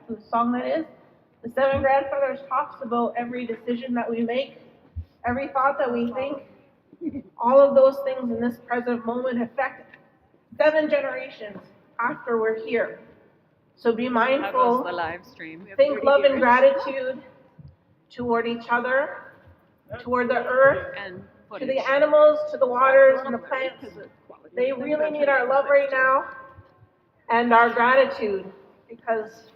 whose song that is. The Seven Grandfathers talks about every decision that we make, every thought that we think. All of those things in this present moment affect 7 generations after we're here. So be mindful, the live stream. think love and gratitude toward each other, toward the earth, to the animals, to the waters and the plants. They really need our love right now and our gratitude, because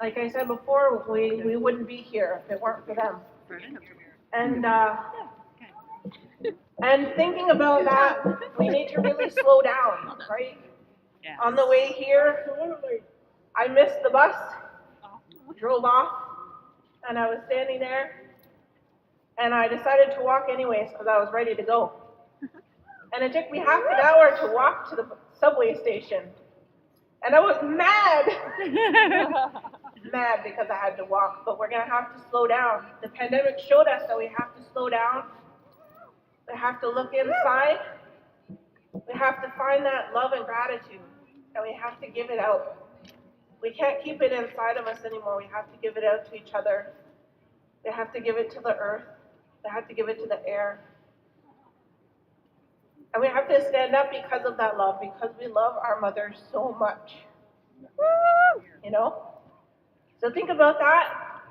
like I said before, we wouldn't be here if it weren't for them. And thinking about that, we need to really slow down, right? Yes. On the way here, I missed the bus, drove off, and I was standing there, and I decided to walk anyways because I was ready to go. And it took me half an hour to walk to the subway station. And I was mad. Mad because I had to walk, but we're going to have to slow down. The pandemic showed us that we have to slow down. We have to look inside. We have to find that love and gratitude, and we have to give it out. We can't keep it inside of us anymore. We have to give it out to each other. We have to give it to the earth. We have to give it to the air. And we have to stand up because of that love, because we love our mothers so much. You know? So think about that.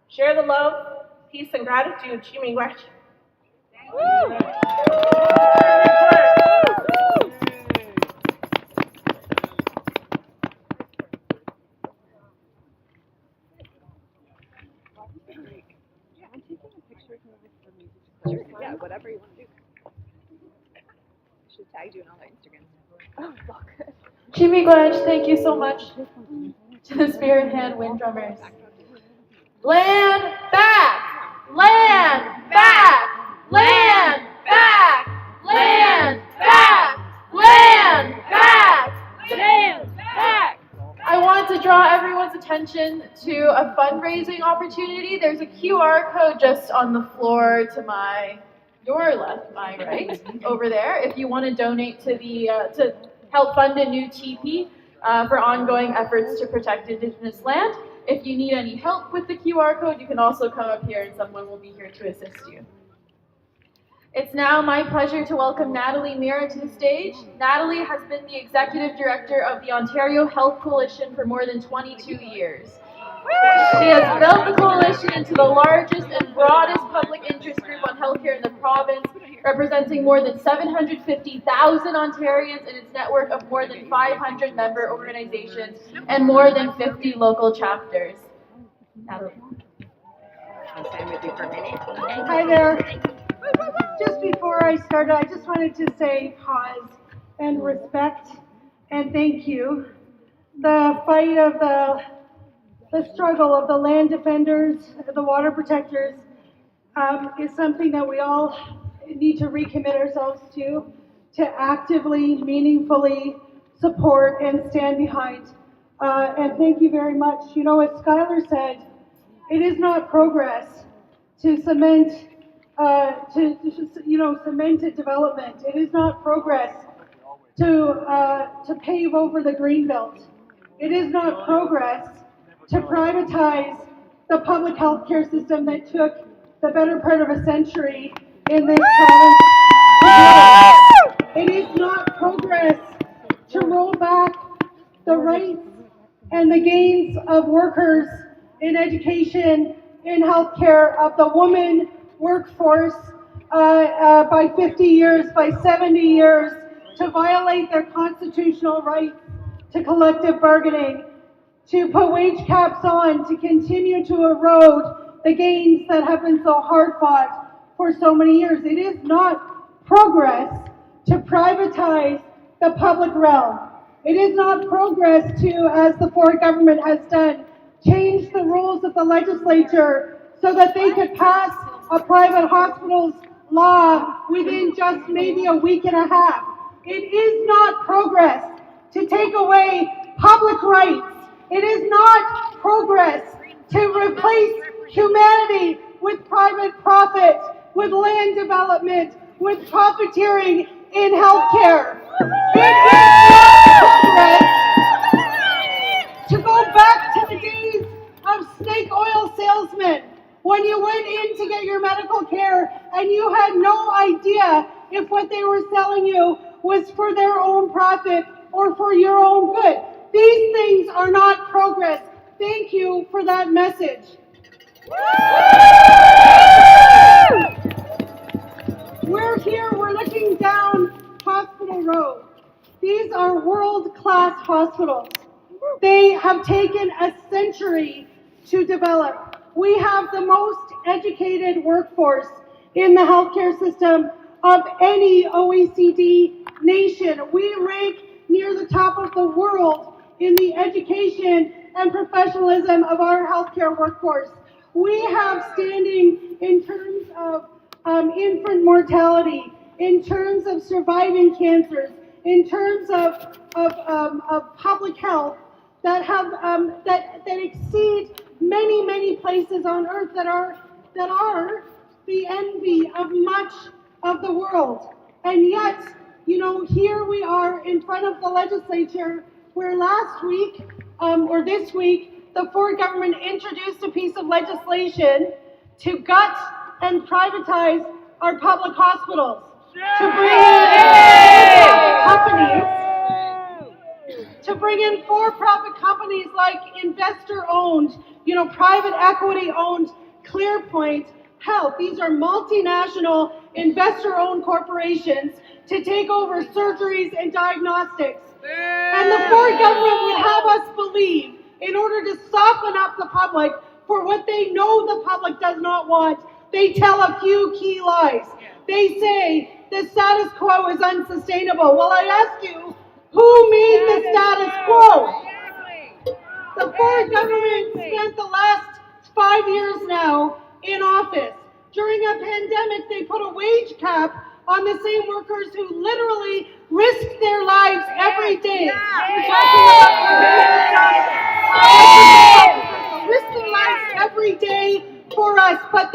Share the love, peace, and gratitude. Chimigwech. Sure, yeah, whatever you want to do. I should tag you in all my Instagrams. Oh, fuck. Chimigwaj, thank you so much to the Spirit Hand Wind Drummers. Land back! Land back! Land back! Land back! Land back! Land back! I want to draw everyone's attention to a fundraising opportunity. There's a QR code just on the floor to your left, my right, over there. If you want to donate to to help fund a new teepee for ongoing efforts to protect Indigenous land. If you need any help with the QR code, you can also come up here and someone will be here to assist you. It's now my pleasure to welcome Natalie Mira to the stage. Natalie has been the Executive Director of the Ontario Health Coalition for more than 22 years. She has built the coalition into the largest and broadest public interest group on healthcare in the province, representing more than 750,000 Ontarians in its network of more than 500 member organizations and more than 50 local chapters. Natalie. Hi there. Just before I started, I just wanted to say pause and respect and thank you. The fight of the struggle of the land defenders, the water protectors, is something that we all need to recommit ourselves to actively, meaningfully support and stand behind. And thank you very much. You know, as Skylar said, it is not progress to cement cemented development. It is not progress to pave over the greenbelt. It is not progress to privatize the public health care system that took the better part of a century in this province. It is not progress to roll back the rights and the gains of workers in education, in healthcare, of the woman workforce by 50 years, by 70 years, to violate their constitutional rights to collective bargaining, to put wage caps on, to continue to erode the gains that have been so hard fought for so many years. It is not progress to privatize the public realm. It is not progress to, as the Ford government has done, change the rules of the legislature so that they could pass a private hospitals law within just maybe a week and a half. It is not progress to take away public rights. It is not progress to replace humanity with private profit, with land development, with profiteering in healthcare. It is not progress to go back to the days of snake oil salesmen, when you went in to get your medical care and you had no idea if what they were selling you was for their own profit or for your own good. These things are not progress. Thank you for that message. We're here, we're looking down Hospital Road. These are world-class hospitals. They have taken a century to develop. We have the most educated workforce in the healthcare system of any OECD nation. We rank near the top of the world in the education and professionalism of our healthcare workforce. We have standing in terms of infant mortality, in terms of surviving cancers, in terms of public health that have that exceed many places on earth that are the envy of much of the world. And yet, you know, here we are in front of the legislature where last week or this week the Ford government introduced a piece of legislation to gut and privatize our public hospitals, to bring in for-profit companies like investor-owned, private equity-owned ClearPoint Health. These are multinational investor-owned corporations to take over surgeries and diagnostics. And the Ford government would have us believe, in order to soften up the public for what they know the public does not want, They tell a few key lies. They say the status quo is unsustainable. Well, I ask you, who made the status quo? The Ford government spent the last 5 years now in office. During a pandemic, they put a wage cap on the same workers who literally risk their lives every day. Risk their lives every day for us, but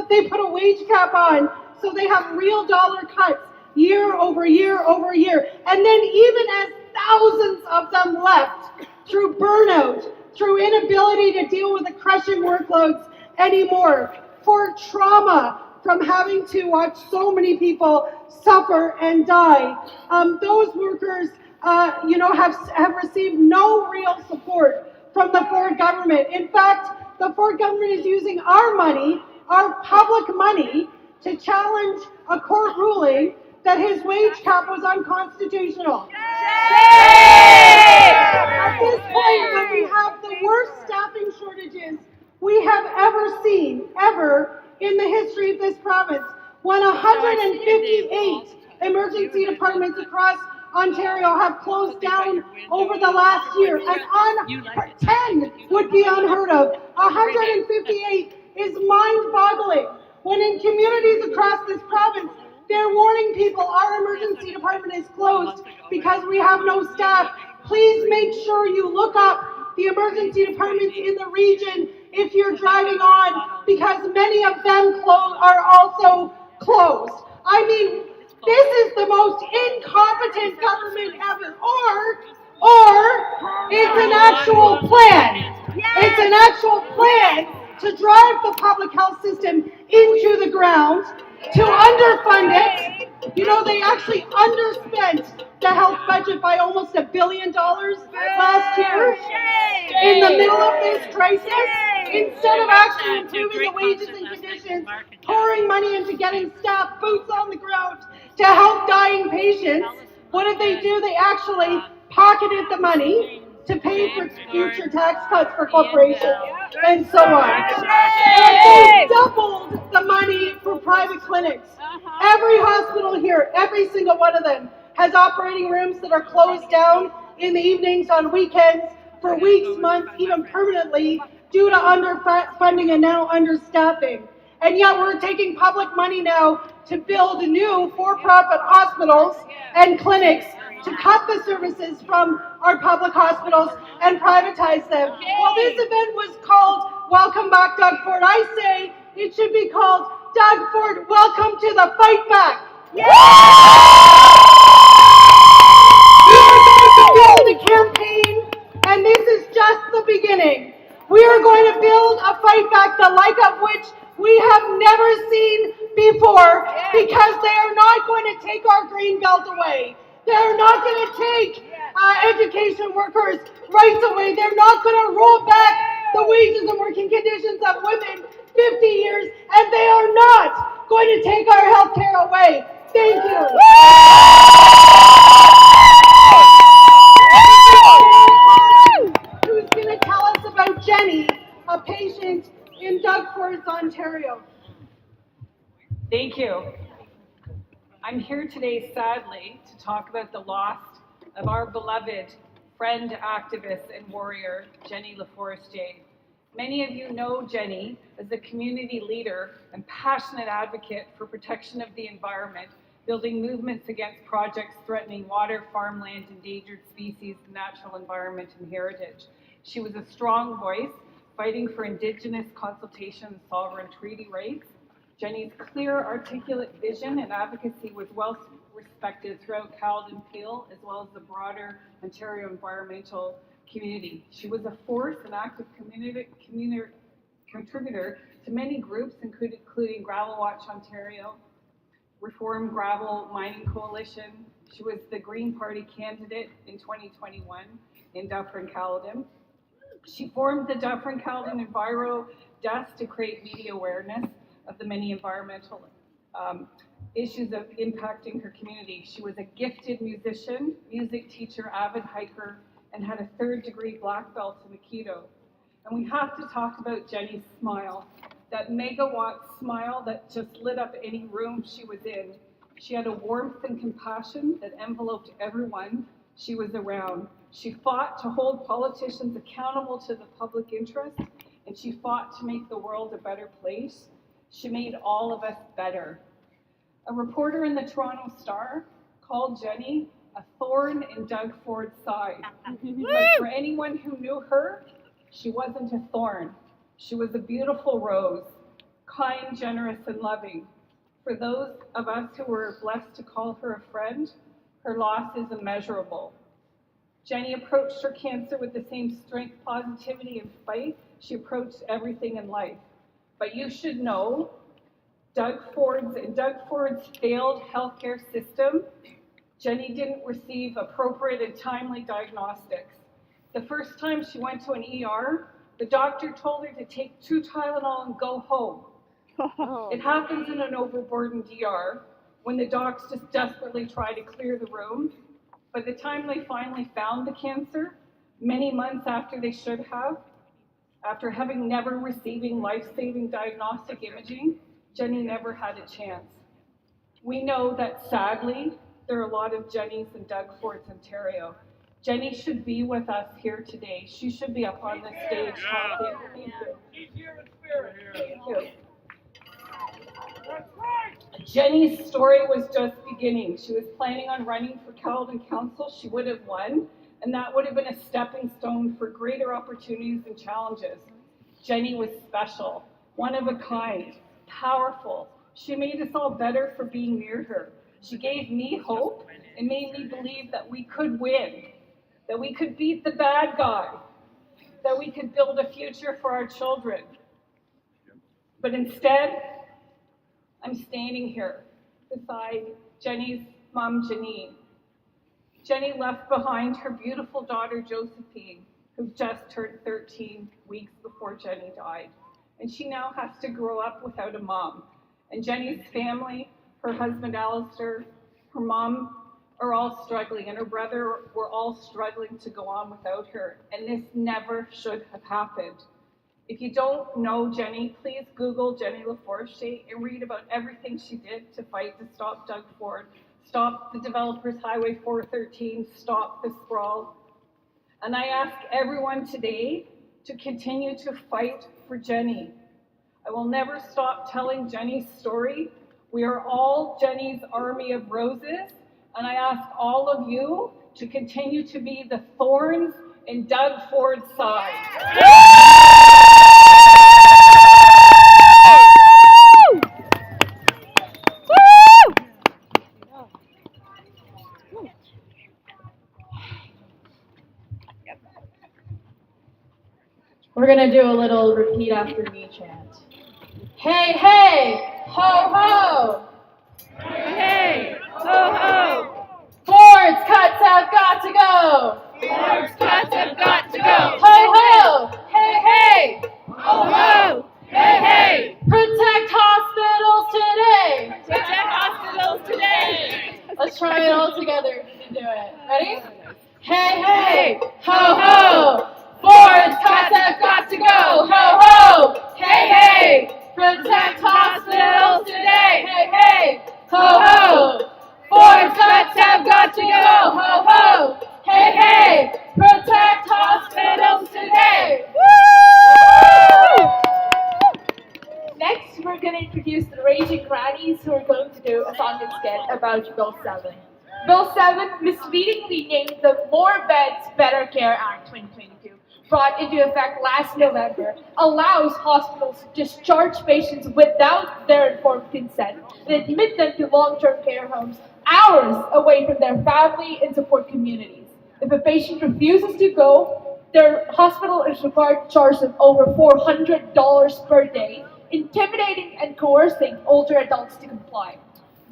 they put a wage cap on, so they have real dollar cuts year over year over year. And then even as thousands of them left through burnout, through inability to deal with the crushing workloads anymore, for trauma from having to watch so many people suffer and die, those workers, have received no real support from the Ford government. In fact, the Ford government is using our money, our public money, to challenge a court ruling that his wage cap was unconstitutional. At this point, when we have the worst staffing shortages we have ever seen, ever in the history of this province, when 158 emergency departments across Ontario have closed down over the last year, and 10 would be unheard of. 158 is mind-boggling. When in communities across this province, they're warning people our emergency department is closed because we have no staff. Please make sure you look up the emergency departments in the region if you're driving on, because many of them are also closed. I mean, this is the most incompetent government ever. Or it's an actual plan. It's an actual plan to drive the public health system into the ground, to underfund it. You know, they actually underspent the health budget by almost $1 billion last year in the middle of this crisis. Instead of actually improving the wages and conditions, pouring money into getting staff, boots on the ground to help dying patients, what did they do? They actually pocketed the money to pay for future tax cuts for corporations and so on. And they doubled the money for private clinics. Every hospital here, every single one of them, has operating rooms that are closed down in the evenings, on weekends, for weeks, months, even permanently, due to underfunding and now understaffing. And yet we're taking public money now to build new for-profit hospitals and clinics, to cut the services from our public hospitals and privatize them. Well, this event was called Welcome Back, Doug Ford. I say it should be called Doug Ford, Welcome to the Fight Back. We are going to build a campaign, and this is just the beginning. We are going to build a fight back, the like of which we have never seen before, because they are not going to take our green belt away. They're not going to take education workers' rights away. They're not going to roll back the wages and working conditions of women 50 years, and they are not going to take our health care away. Thank you. Who's going to tell us about Jenny, a patient in Doug Ford's, Ontario? Thank you. I'm here today, sadly, to talk about the loss of our beloved friend, activist, and warrior, Jenny LaForestier. Many of you know Jenny as a community leader and passionate advocate for protection of the environment, building movements against projects threatening water, farmland, endangered species, natural environment, and heritage. She was a strong voice fighting for Indigenous consultation and sovereign treaty rights. Jenny's clear, articulate vision and advocacy was well respected throughout Caledon Peel, as well as the broader Ontario environmental community. She was a force and active contributor to many groups, including Gravel Watch Ontario, Reform Gravel Mining Coalition. She was the Green Party candidate in 2021 in Dufferin-Caledon. She formed the Dufferin-Caledon Enviro Desk to create media awareness of the many environmental issues of impacting her community. She was a gifted musician, music teacher, avid hiker, and had a 3rd-degree black belt in Aikido. And we have to talk about Jenny's smile. that megawatt smile that just lit up any room she was in. She had a warmth and compassion that enveloped everyone she was around. She fought to hold politicians accountable to the public interest, and she fought to make the world a better place. She made all of us better. A reporter in the Toronto Star called Jenny a thorn in Doug Ford's side. But for anyone who knew her, she wasn't a thorn. She was a beautiful rose, kind, generous, and loving. For those of us who were blessed to call her a friend, her loss is immeasurable. Jenny approached her cancer with the same strength, positivity, and fight she approached everything in life. But you should know, Doug Ford's failed healthcare system, Jenny didn't receive appropriate and timely diagnostics. The first time she went to an ER, the doctor told her to take 2 Tylenol and go home. It happens in an overburdened ER when the docs just desperately try to clear the room. By the time they finally found the cancer, many months after they should have, after having never receiving life-saving diagnostic imaging, Jenny never had a chance. We know that sadly, there are a lot of Jennys in Doug Ford's Ontario. Jenny should be with us here today. She should be up on the stage talking. Thank you. He's here in spirit. Thank you. Jenny's story was just beginning. She was planning on running for Caledon Council. She would have won, and that would have been a stepping stone for greater opportunities and challenges. Jenny was special, one of a kind, powerful. She made us all better for being near her. She gave me hope and made me believe that we could win, that we could beat the bad guy, that we could build a future for our children. But instead, I'm standing here beside Jenny's mom, Janine. Jenny left behind her beautiful daughter, Josephine, who just turned 13 weeks before Jenny died. And she now has to grow up without a mom. And Jenny's family, her husband, Alistair, her mom, are all struggling, and her brother were all struggling to go on without her. And this never should have happened. If you don't know Jenny, please Google Jenny LaForche and read about everything she did to fight to stop Doug Ford, stop the developers Highway 413, stop the sprawl. And I ask everyone today to continue to fight for Jenny. I will never stop telling Jenny's story. We are all Jenny's army of roses, and I ask all of you to continue to be the thorns in Doug Ford's side. We're gonna do a little repeat after me chant. Hey, hey, ho, ho. Hey, hey, ho, ho. Ford's cuts have got to go. Ford's cuts have got to go. Ho, ho. Hey, hey. Ho, ho. Hey, hey. Protect hospitals today. Protect hospitals today. Let's try it all together to do it. Ready? Hey, hey, ho, ho. Ford's cuts have got to go. Ho, ho. Hey, hey. Protect hospitals today. Hey, hey. Ho, ho. Ford's cuts have got to go. Ho, ho. Hey, hey. Protect hospitals today. Woo! Next, we're going to introduce the Raging Grannies, who are going to do a song and skit about Bill 7. Bill 7, misleadingly named the More Beds, Better Care Act 2022, brought into effect last November, allows hospitals to discharge patients without their informed consent and admit them to long-term care homes hours away from their family and support communities. If a patient refuses to go, their hospital is required to charge them over $400 per day, intimidating and coercing older adults to comply.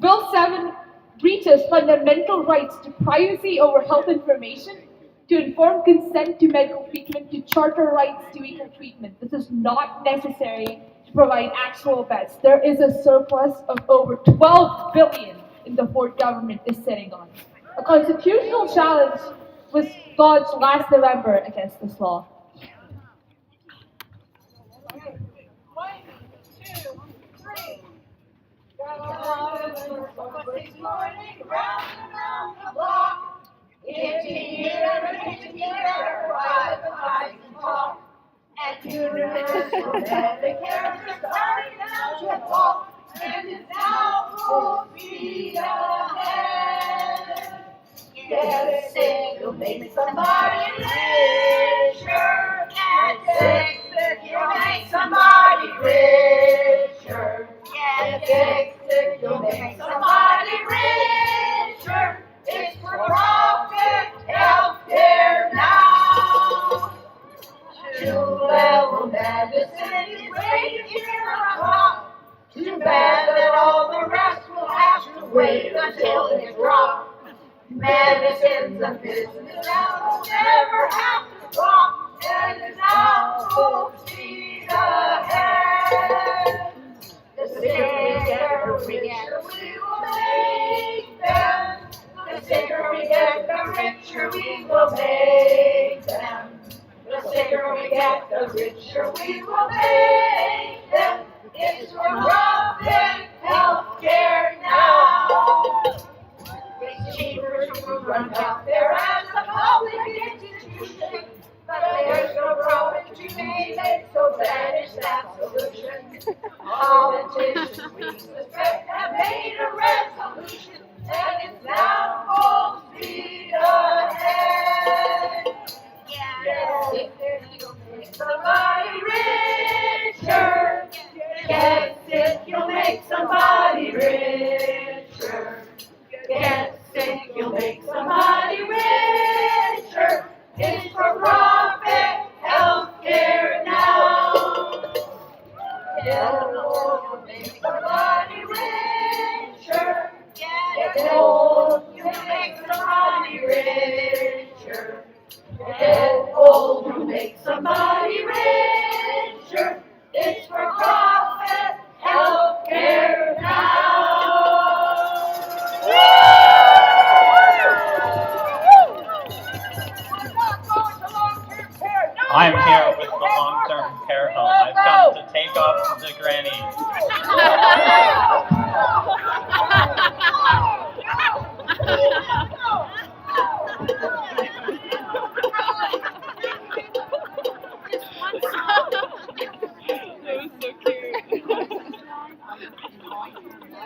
Bill 7 breaches fundamental rights to privacy over health information, to informed consent to medical treatment, to charter rights to equal treatment. This is not necessary to provide actual beds. There is a surplus of over $12 billion in the Ford government is sitting on. A constitutional challenge was lodged last November against this law. This morning, round and round the block. Into here, privatize and talk. At Universal Medicare, they're starting now to walk. And it's now full speed ahead. Get sick, you'll make somebody richer. Get sick, you'll make somebody richer. Get sick, you'll make somebody richer. It's for profit healthcare now. Two-level medicine is right here on top. Too bad that all the rest will have to wait until it drops. Medicine's a business that will never have to drop, and is now full speed ahead. The sicker we get, we will make them. The sicker we get, the richer we will make them. The sicker we get, the richer we will make them. It's for profit healthcare now. It's cheaper to run healthcare as a public institution, but there's no profit to be made, so banish that solution. Politicians we suspect have made a resolution, and it's now full speed ahead. Yes, if you'll make somebody richer. Get sick, you'll make somebody richer. Get sick, you'll make somebody richer. It's for profit healthcare now. Get old, you'll make somebody richer. Get old, you'll make somebody richer. Get old, you'll make somebody richer. It's for profit healthcare now. I'm here with the long-term care home. I've come to take off the grannies. That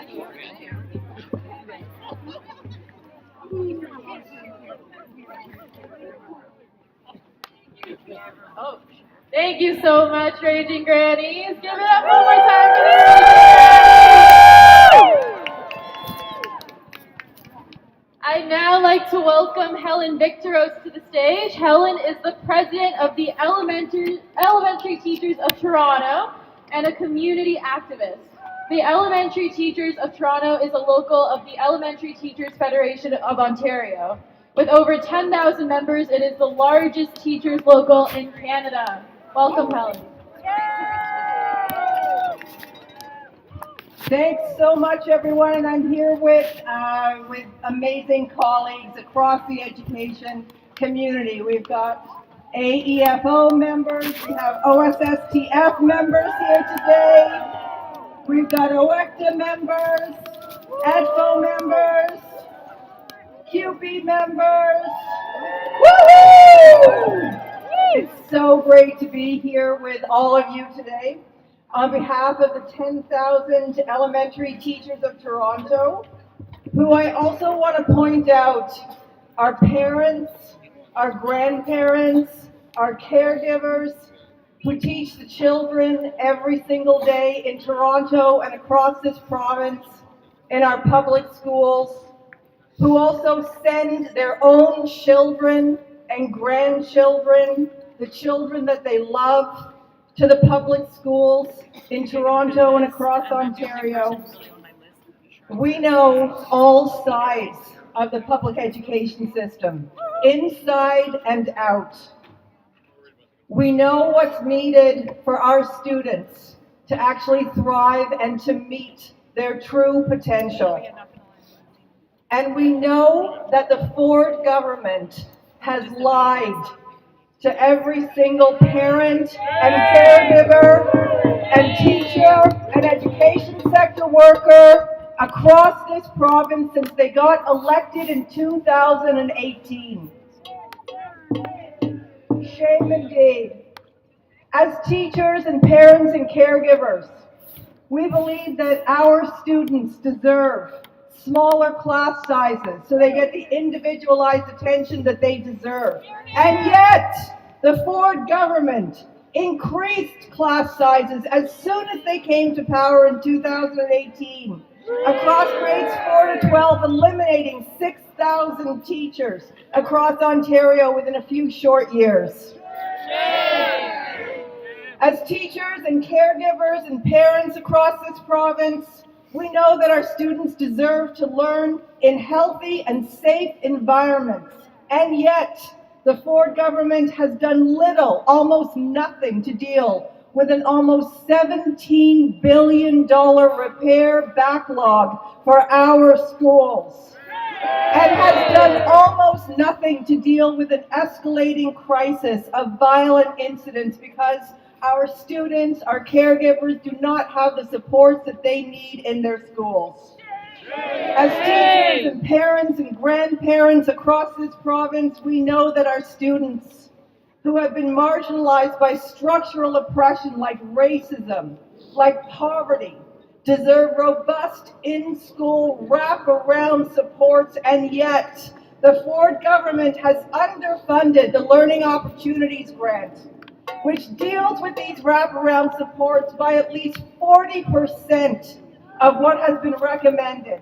was so cute. Oh, thank you so much, Raging Grannies. Give it up one more time for the Raging Grannies. I'd now like to welcome Helen Victoros to the stage. Helen is the president of the Elementary Teachers of Toronto and a community activist. The Elementary Teachers of Toronto is a local of the Elementary Teachers Federation of Ontario. With over 10,000 members, it is the largest teachers local in Canada. Welcome, Helen. Thanks so much, everyone. And I'm here with amazing colleagues across the education community. We've got AEFO members, we have OSSTF members here today. We've got OECTA members, ADFO members, QB members. Woohoo! It's so great to be here with all of you today. On behalf of the 10,000 elementary teachers of Toronto, who I also want to point out our parents, our grandparents, our caregivers, who teach the children every single day in Toronto and across this province in our public schools, who also send their own children and grandchildren, the children that they love, to the public schools in Toronto and across Ontario. We know all sides of the public education system, inside and out. We know what's needed for our students to actually thrive and to meet their true potential. And we know that the Ford government has lied to every single parent and caregiver and teacher and education sector worker across this province since they got elected in 2018. Shame indeed. As teachers and parents and caregivers, we believe that our students deserve smaller class sizes so they get the individualized attention that they deserve. And yet, the Ford government increased class sizes as soon as they came to power in 2018 across grades 4 to 12, eliminating 6,000 teachers across Ontario within a few short years. As teachers and caregivers and parents across this province, we know that our students deserve to learn in healthy and safe environments. And yet, the Ford government has done little, almost nothing, to deal with an almost $17 billion repair backlog for our schools, and has done almost nothing to deal with an escalating crisis of violent incidents because our students, our caregivers do not have the supports that they need in their schools. As teachers and parents and grandparents across this province, we know that our students who have been marginalized by structural oppression like racism, like poverty, deserve robust in-school wraparound supports, and yet the Ford government has underfunded the Learning Opportunities Grant, which deals with these wraparound supports by at least 40% of what has been recommended.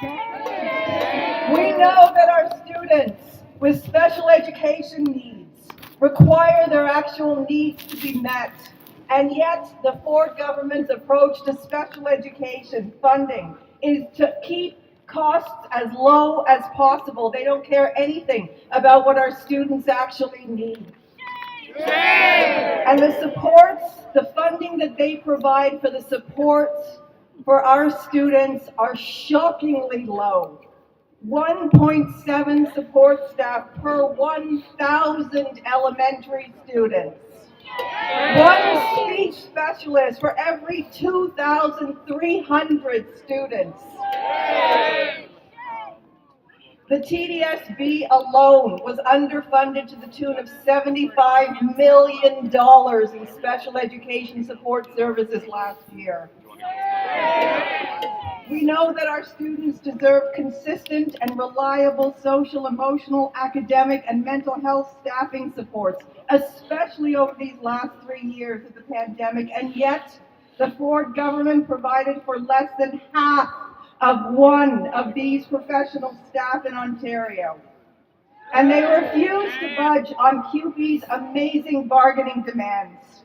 We know that our students with special education needs require their actual needs to be met, and yet the Ford government's approach to special education funding is to keep costs as low as possible. They don't care anything about what our students actually need. And the supports, the funding that they provide for the supports for our students are shockingly low. 1.7 support staff per 1,000 elementary students. One speech specialist for every 2,300 students. The TDSB alone was underfunded to the tune of $75 million in special education support services last year. We know that our students deserve consistent and reliable social, emotional, academic, and mental health staffing supports, especially over these last 3 years of the pandemic, and yet the Ford government provided for less than half of one of these professional staff in Ontario. And they refused to budge on CUPE's amazing bargaining demands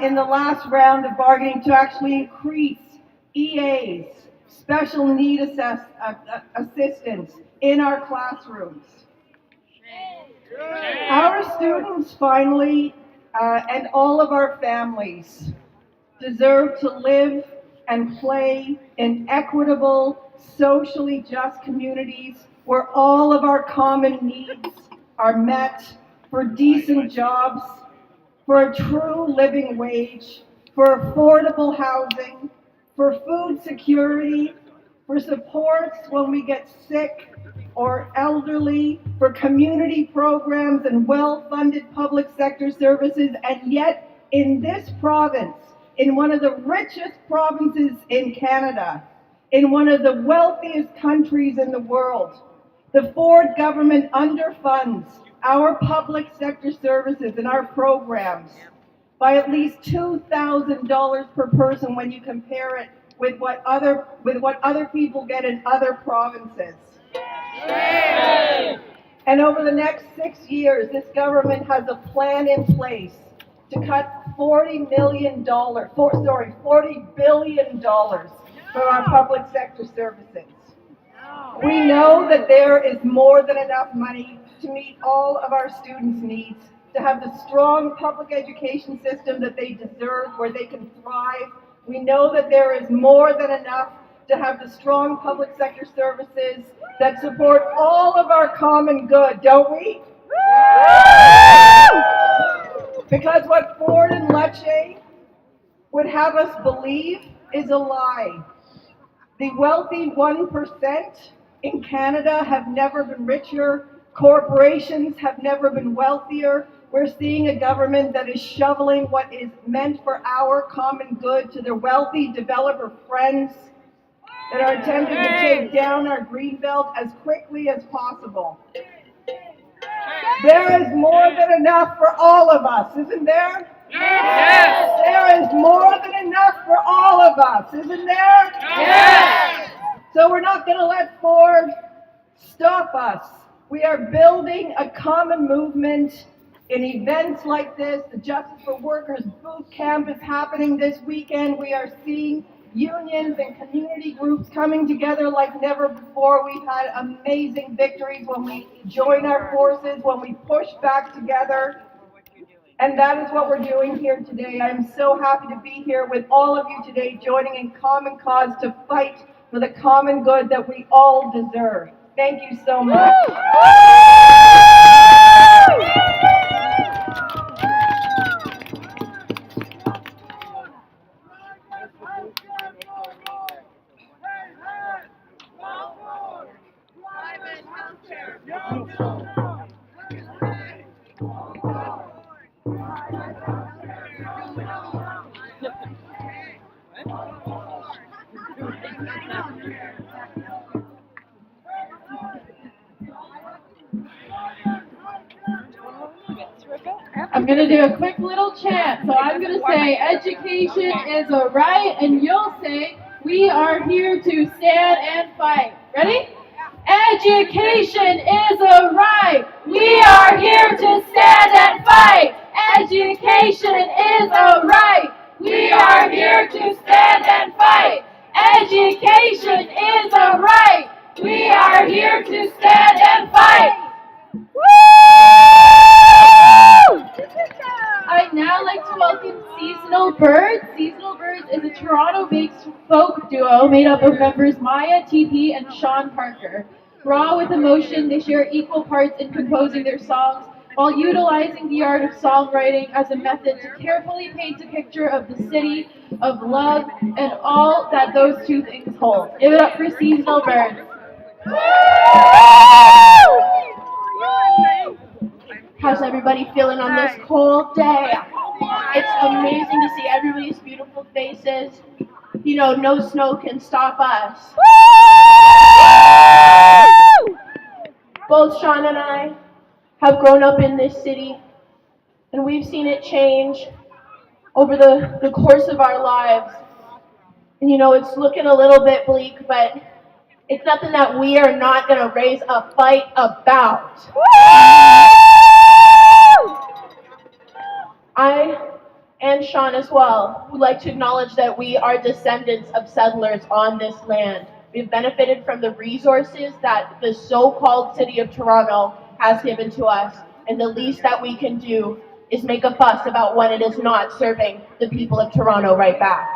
in the last round of bargaining to actually increase EAs, special need assistants, in our classrooms. Our students finally, and all of our families, deserve to live and play in equitable, socially just communities where all of our common needs are met, for decent jobs, for a true living wage, for affordable housing, for food security, for supports when we get sick or elderly, for community programs and well-funded public sector services. And yet, in this province, in one of the richest provinces in Canada, in one of the wealthiest countries in the world, the Ford government underfunds our public sector services and our programs by at least $2,000 per person when you compare it with what other people get in other provinces. And over the next 6 years, this government has a plan in place to cut $40 billion from our public sector services. We know that there is more than enough money to meet all of our students' needs, to have the strong public education system that they deserve, where they can thrive. We know that there is more than enough to have the strong public sector services that support all of our common good, don't we? Because what Ford and Lecce would have us believe is a lie. The wealthy 1% in Canada have never been richer. Corporations have never been wealthier. We're seeing a government that is shoveling what is meant for our common good to their wealthy developer friends that are attempting to take down our greenbelt as quickly as possible. There is more than enough for all of us, isn't there? Yes! There is more than enough for all of us, isn't there? Yes! So we're not going to let Ford stop us. We are building a common movement in events like this. The Justice for Workers Boot Camp is happening this weekend. We are seeing unions and community groups coming together like never before. We've had amazing victories when we join our forces, when we push back together. And that is what we're doing here today. I am so happy to be here with all of you today, joining in common cause to fight for the common good that we all deserve. Thank you so much. I'm going to do a quick little chant. So I'm going to say, education is a right, and you'll say, we are here to stand and fight. Ready? Education is a right. We are here to stand and fight. Education is a right. We are here to stand and fight. Education is a right. We are here to stand and fight. I'd now like to welcome Seasonal Birds. Seasonal Birds is a Toronto-based folk duo made up of members Maya, TP, and Sean Parker. Raw with emotion, they share equal parts in composing their songs while utilizing the art of songwriting as a method to carefully paint a picture of the city, of love, and all that those two things hold. Give it up for Seasonal Birds. How's everybody feeling on this cold day? It's amazing to see everybody's beautiful faces. You know, no snow can stop us. Both Sean and I have grown up in this city, and we've seen it change over the course of our lives. And you know, it's looking a little bit bleak, but it's nothing that we are not going to raise a fight about. I, and Sean as well, would like to acknowledge that we are descendants of settlers on this land. We've benefited from the resources that the so-called city of Toronto has given to us, and the least that we can do is make a fuss about when it is not serving the people of Toronto right back.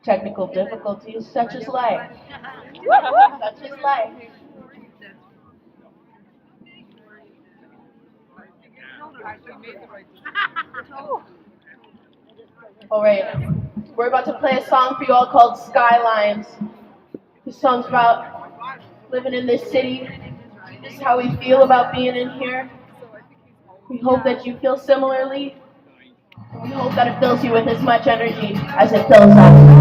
Technical difficulties, such as life. Such as life. All right, we're about to play a song for you all called Skylines. This song's about living in this city. This is how we feel about being in here. We hope that you feel similarly. We hope that it fills you with as much energy as it fills us.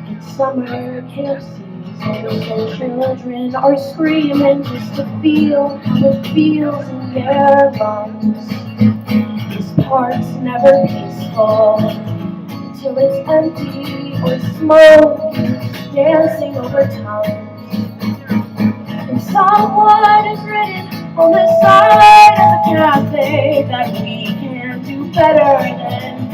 It's summer camp season, so children are screaming just to feel how it feels in their lungs. This park's never peaceful till it's empty or smoke dancing over tongues. And someone is written on the side of the cafe that we can do better than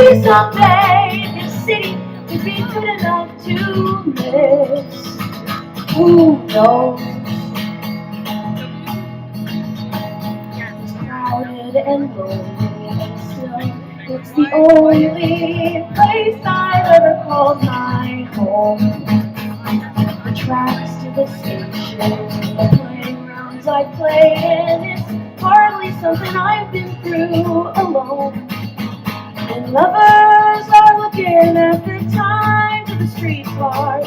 maybe someday this city could be good enough to miss. Who knows? It's crowded and lonely, and still it's the only place I've ever called my home. The tracks to the station, the playgrounds I play in, it's hardly something I've been through alone. And lovers are looking at the time to the streetcar.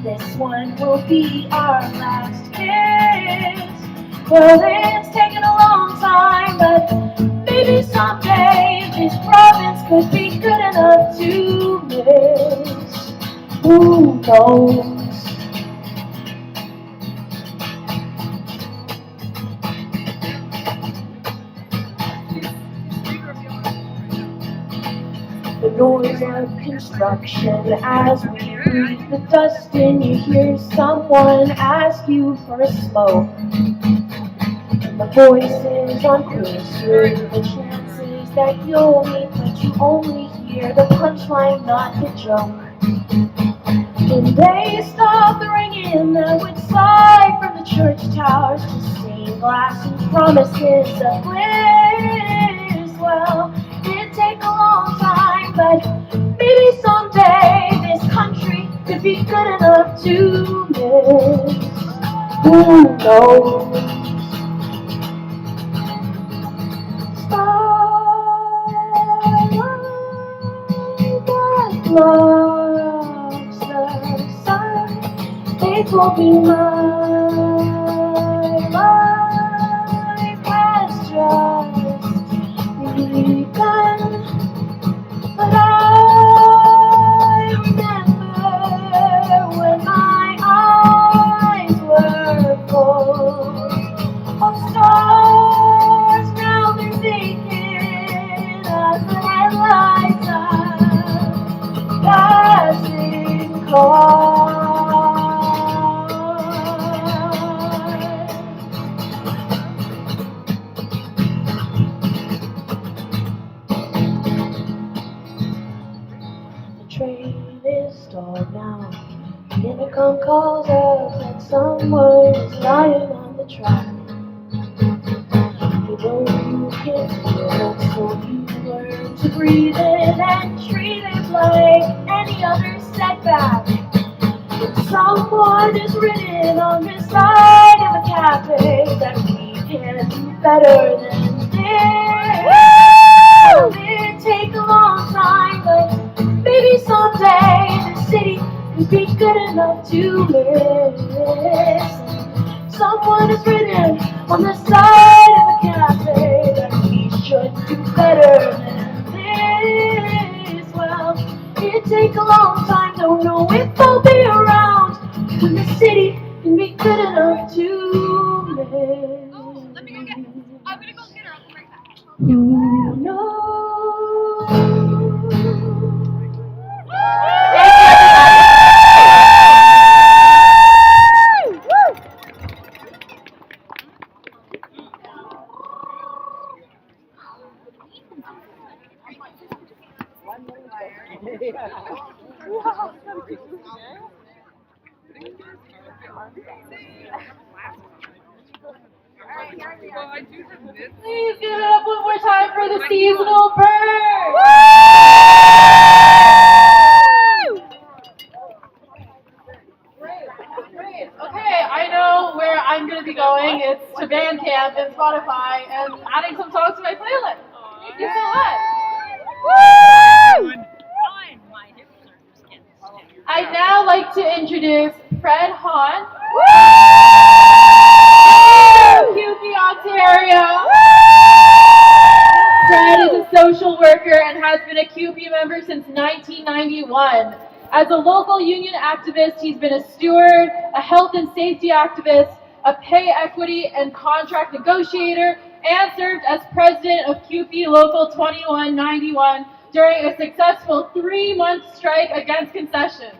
This one will be our last kiss. Well, it's taken a long time, but maybe someday this province could be good enough to miss. Who knows? The noise of construction as we breathe the dust in. You hear someone ask you for a smoke. And the voices on cruise through the chances that you'll meet, but you only hear the punchline, not the joke. When they stop the ringing that would slide from the church towers to stained glass and promises of bliss, well, it'd take a long time, but maybe someday this country could be good enough to miss. Who knows? Starlight that blocks the sun, it will be my life has just begun. But I remember when my eyes were full of stars. Now they're vacant as the headlights are passing cars. The train is stalled now. The intercom calls out that someone is lying on the track. You know you can't feel it, so you learn to breathe it and treat it like any other setback. But someone is written on the side of a cafe that we can do better than this. It'd take a long time, but maybe someday the city could be good enough to miss. Someone has written on the side of a cafe that we should do better than this. Well, it'd take a long time, don't know if I'll be around when the city can be good enough to miss. Oh, let me go get her. I'm gonna go get her. I'll be right back. Who knows? Please give it up one more time for the seasonal bird. Great. Okay, I know where I'm going to be going. It's to Bandcamp and Spotify and adding some songs to my playlist. Thank you so much. Woo! I'd now like to introduce Fred Hahn. CUPE, Ontario. Fred is a social worker and has been a CUPE member since 1991. As a local union activist, he's been a steward, a health and safety activist, a pay equity and contract negotiator, and served as president of CUPE Local 2191 during a successful 3-month strike against concessions.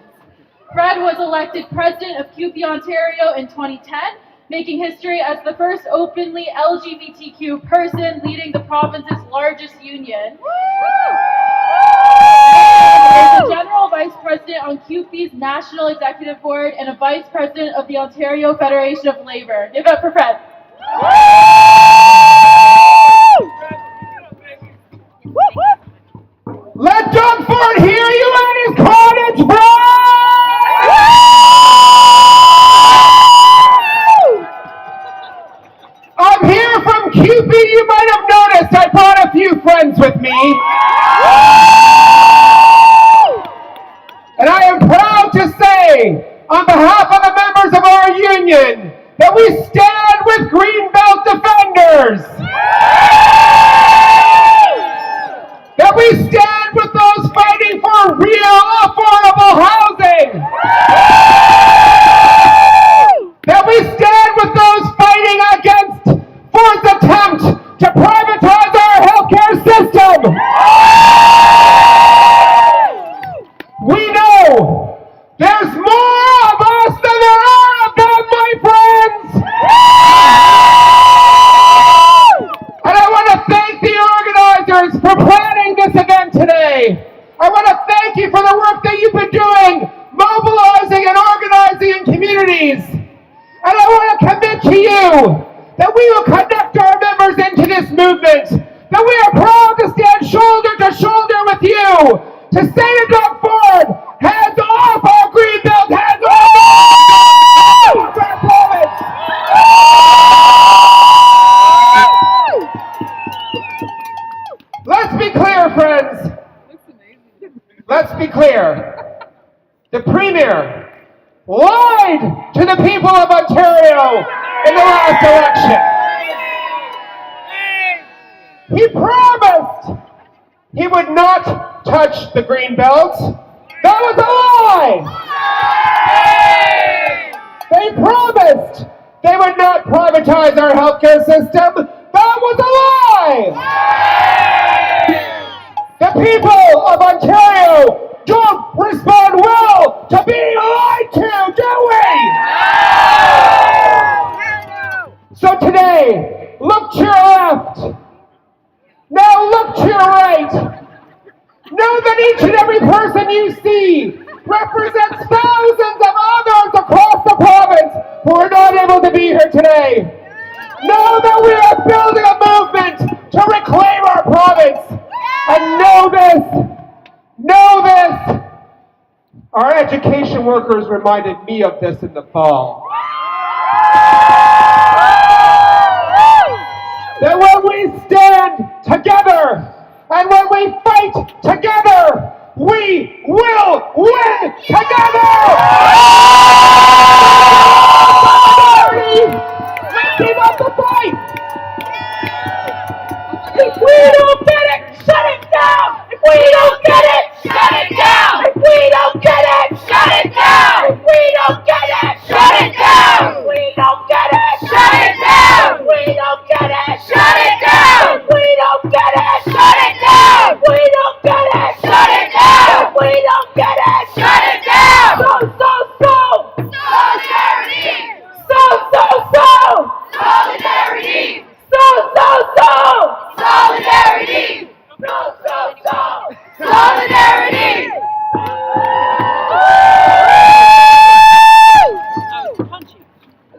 Fred was elected president of CUPE Ontario in 2010, making history as the first openly LGBTQ person leading the province's largest union. CUPE's National Executive Board and a Vice President of the Ontario Federation of Labour. Give it up for Fred. Let Doug Ford hear you at his cottage, bro! I'm here from CUPE. You might have noticed I brought a few friends with me. And I am proud to say, on behalf of the members of our union, that we stand with Greenbelt defenders. That we stand with those fighting for real affordable housing. That we stand with those fighting against Ford's attempt to privatize our healthcare system. We know there's more of us than there are of them, my friends. And I want to thank the organizers for planning this event today. I want to thank you for the work that you've been doing, mobilizing and organizing in communities. And I want to commit to you that we will connect our members into this movement, that we are proud to stand shoulder to shoulder with you, to say to Doug Ford, hands off our Greenbelt, hands off our province. Let's be clear, friends. Let's be clear. The Premier lied to the people of Ontario in the last election. He promised he would not touch the Greenbelt. That was a lie. They promised they would not privatize our healthcare system. That was a lie. The people of Ontario don't respond well to being lied to, do we? So today, look to your left. Now look to your right. Know that each and every person you see represents thousands of others across the province who are not able to be here today. Know that we are building a movement to reclaim our province. And know this, our education workers reminded me of this in the fall. That when we stand together and when we fight together, we will win together! Let's keep up the fight! If we don't get it, shut it down! If we don't get it, shut it down! If we don't get it, shut it down! If we don't get it, shut it down! If we don't get it, shut it down! If we don't get it, shut it down! If we don't get it, shut it down! If we don't get it, shut it down! If we don't get it, shut it down! So! Solidarity! So! Solidarity! So! Solidarity! Solidarity!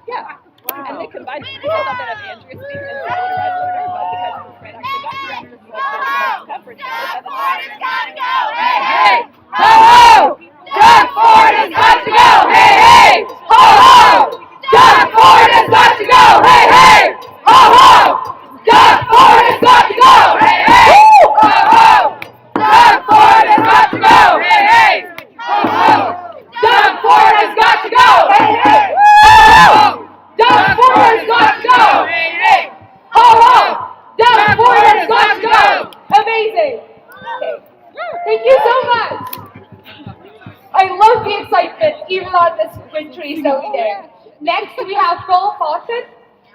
Yeah. Wow. And they combined it. They thought that of Andrea speaking as a voter as voter, but because of Fred actually got here, coverage. Ford has got to go! Hey, hey! Ho, ho! Doug Ford has got to go! Hey, hey! Ho, ho! Doug Ford has got to go! Hey, hey! Ho, ho! Doug Ford has got to go! Hey, hey! Ho, ho! Doug Ford has got to go! Hey, hey! Ho, ho! Doug Ford has got to go! Hey, hey! Ho, ho! Doug Ford has got to go! Hey, hey! Ho, ho! Doug Ford has got to go! Amazing! Okay. Thank you so much! I love the excitement, even on this wintry, snowy day. Next, we have Phil Fawcett,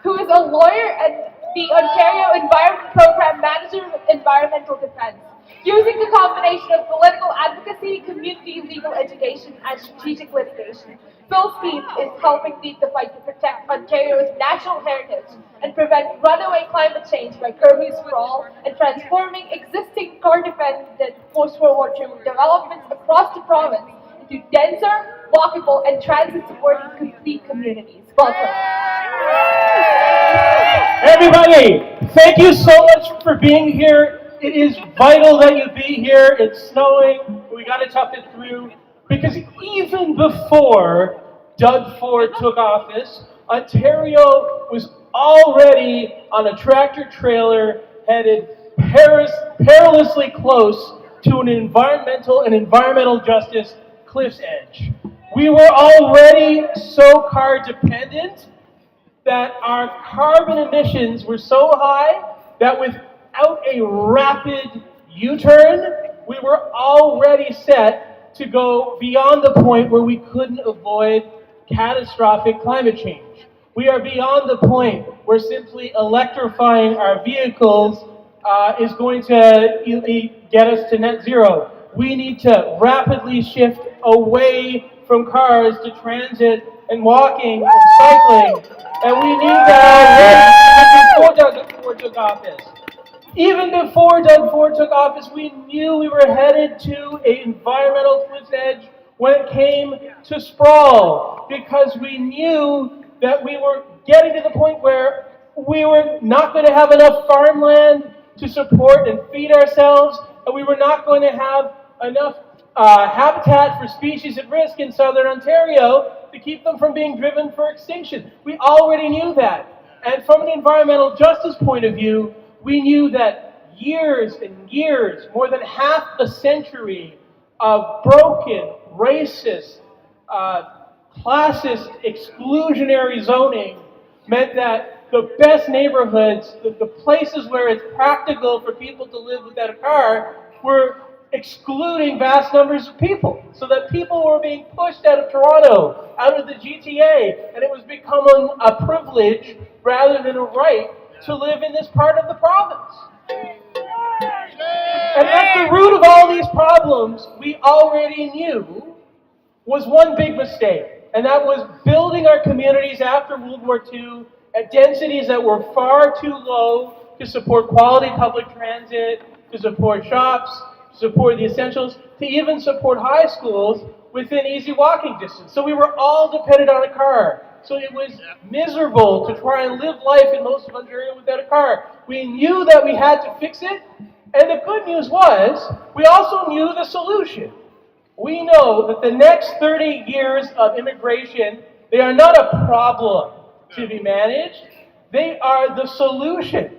who is a lawyer and the Ontario Environment Program Manager of Environmental Defence. Using the combination of political advocacy, community legal education, and strategic litigation, Phil's team is helping lead the fight to protect Ontario's natural heritage and prevent runaway climate change by curbing sprawl and transforming existing car-dependent post-World War II developments across the province into denser, walkable, and transit-supported complete communities. Welcome. Everybody, thank you so much for being here. It is vital that you be here. It's snowing. We got to tough it through. Because even before Doug Ford took office, Ontario was already on a tractor trailer headed perilously close to an environmental justice cliff's edge. We were already so car dependent that our carbon emissions were so high that without a rapid U-turn, we were already set to go beyond the point where we couldn't avoid catastrophic climate change. We are beyond the point where simply electrifying our vehicles is going to get us to net zero. We need to rapidly shift away from cars to transit and walking and cycling. And we need that before Doug Ford took office. Even before Doug Ford took office, we knew we were headed to an environmental cliff's edge when it came to sprawl, because we knew that we were getting to the point where we were not going to have enough farmland to support and feed ourselves, and we were not going to have enough habitat for species at risk in southern Ontario to keep them from being driven for extinction. We already knew that. And from an environmental justice point of view, we knew that years and years, more than half a century of broken, racist, classist, exclusionary zoning meant that the best neighborhoods, the places where it's practical for people to live without a car, were excluding vast numbers of people, so that people were being pushed out of Toronto, out of the GTA, and it was becoming a privilege rather than a right to live in this part of the province. And at the root of all these problems, we already knew was one big mistake, and that was building our communities after World War II at densities that were far too low to support quality public transit, to support shops, to support the essentials, to even support high schools within easy walking distance. So we were all dependent on a car. So it was miserable to try and live life in most of Ontario without a car. We knew that we had to fix it, and the good news was, we also knew the solution. We know that the next 30 years of immigration, they are not a problem to be managed, they are the solution.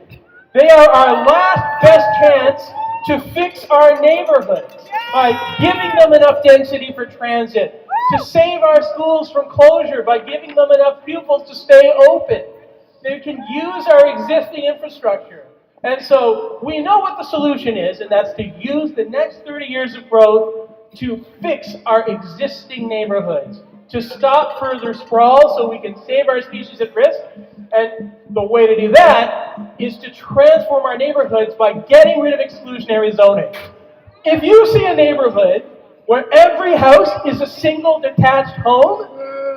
They are our last best chance to fix our neighborhoods by giving them enough density for transit, to save our schools from closure by giving them enough pupils to stay open. They can use our existing infrastructure. And so we know what the solution is, and that's to use the next 30 years of growth to fix our existing neighborhoods, to stop further sprawl so we can save our species at risk. And the way to do that is to transform our neighborhoods by getting rid of exclusionary zoning. If you see a neighborhood where every house is a single detached home,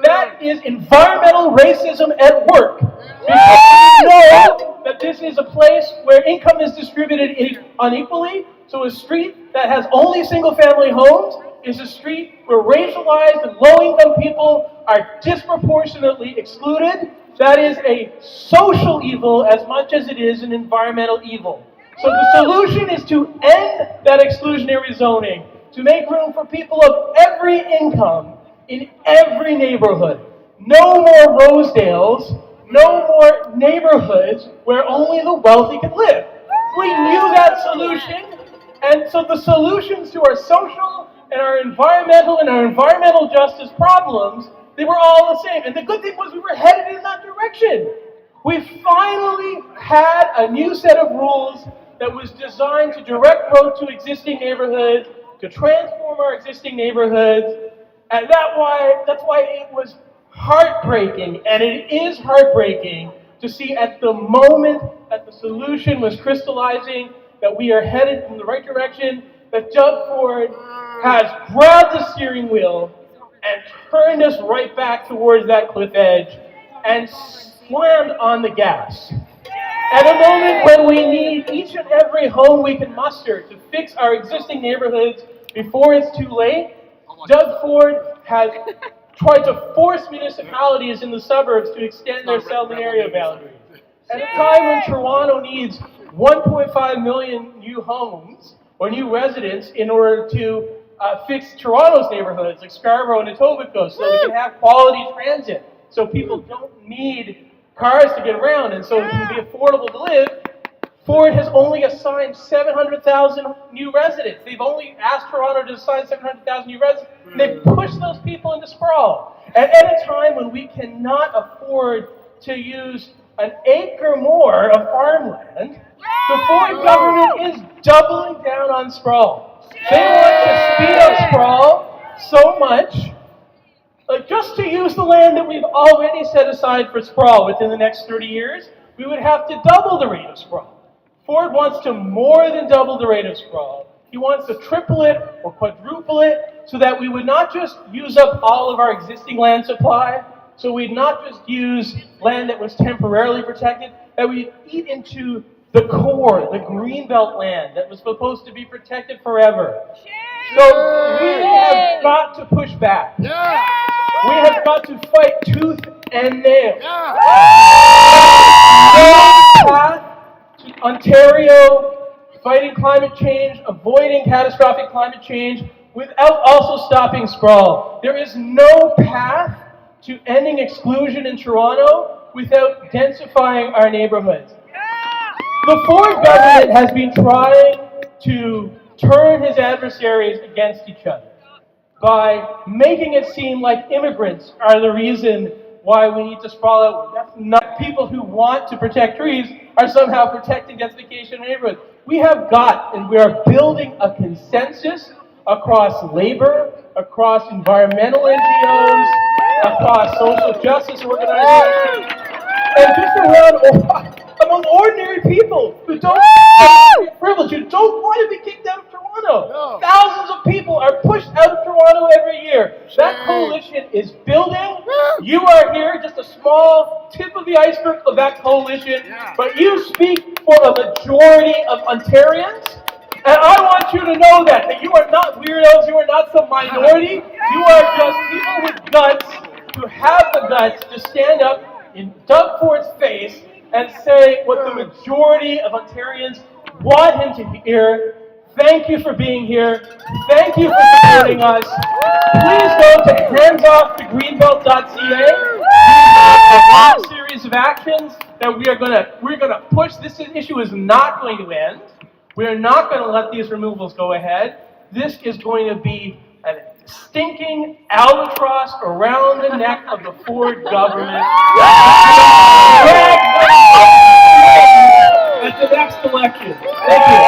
that is environmental racism at work. Because we know that this is a place where income is distributed unequally, so a street that has only single-family homes is a street where racialized and low-income people are disproportionately excluded. That is a social evil as much as it is an environmental evil. So the solution is to end that exclusionary zoning, to make room for people of every income in every neighborhood. No more Rosedales, no more neighborhoods where only the wealthy can live. We knew that solution, and so the solutions to our social and our environmental justice problems, they were all the same. And the good thing was we were headed in that direction. We finally had a new set of rules that was designed to direct growth to existing neighborhoods, to transform our existing neighborhoods, and that's why it was heartbreaking, and it is heartbreaking to see at the moment that the solution was crystallizing, that we are headed in the right direction, that Doug Ford has grabbed the steering wheel and turned us right back towards that cliff edge and slammed on the gas. At a moment when we need each and every home we can muster to fix our existing neighborhoods before it's too late, Doug Ford has tried to force municipalities in the suburbs to extend their settlement area boundaries. At a time when Toronto needs 1.5 million new homes or new residents in order to fix Toronto's neighborhoods like Scarborough and Etobicoke so we can have quality transit, so people don't need cars to get around and so it can be affordable to live, Ford has only assigned 700,000 new residents. They've only asked Toronto to assign 700,000 new residents, and they've pushed those people into sprawl. And at a time when we cannot afford to use an acre more of farmland, the Ford government is doubling down on sprawl. They want to speed up sprawl so much, just to use the land that we've already set aside for sprawl within the next 30 years, we would have to double the rate of sprawl. Ford wants to more than double the rate of sprawl. He wants to triple it or quadruple it so that we would not just use up all of our existing land supply, so we'd not just use land that was temporarily protected, that we'd eat into the core, the greenbelt land that was supposed to be protected forever. So we have got to push back. We have got to fight tooth and nail. No path to Ontario fighting climate change, avoiding catastrophic climate change, without also stopping sprawl. There is no path to ending exclusion in Toronto without densifying our neighborhoods. The Ford government has been trying to turn his adversaries against each other by making it seem like immigrants are the reason why we need to sprawl out. That's not people who want to protect trees are somehow protecting densification in neighborhoods. We have got, and we are building a consensus across labor, across environmental NGOs, across social justice organizations, and just around among ordinary people who don't have privilege, who don't want to be kicked out of Toronto. Thousands of people are pushed out of Toronto every year. That coalition is building. You are here, just a small tip of the iceberg of that coalition, but you speak for a majority of Ontarians. And I want you to know that you are not weirdos, you are not some minority, you are just people with guts who have the guts to stand up in Doug Ford's face and say what the majority of Ontarians want him to hear. Thank you for being here. Thank you for supporting us. Please go to handsoffthegreenbelt.ca. A long series of actions that we're gonna push. This issue is not going to end. We are not going to let these removals go ahead. This is going to be a stinking albatross around the neck of the Ford government at the next election. Thank you.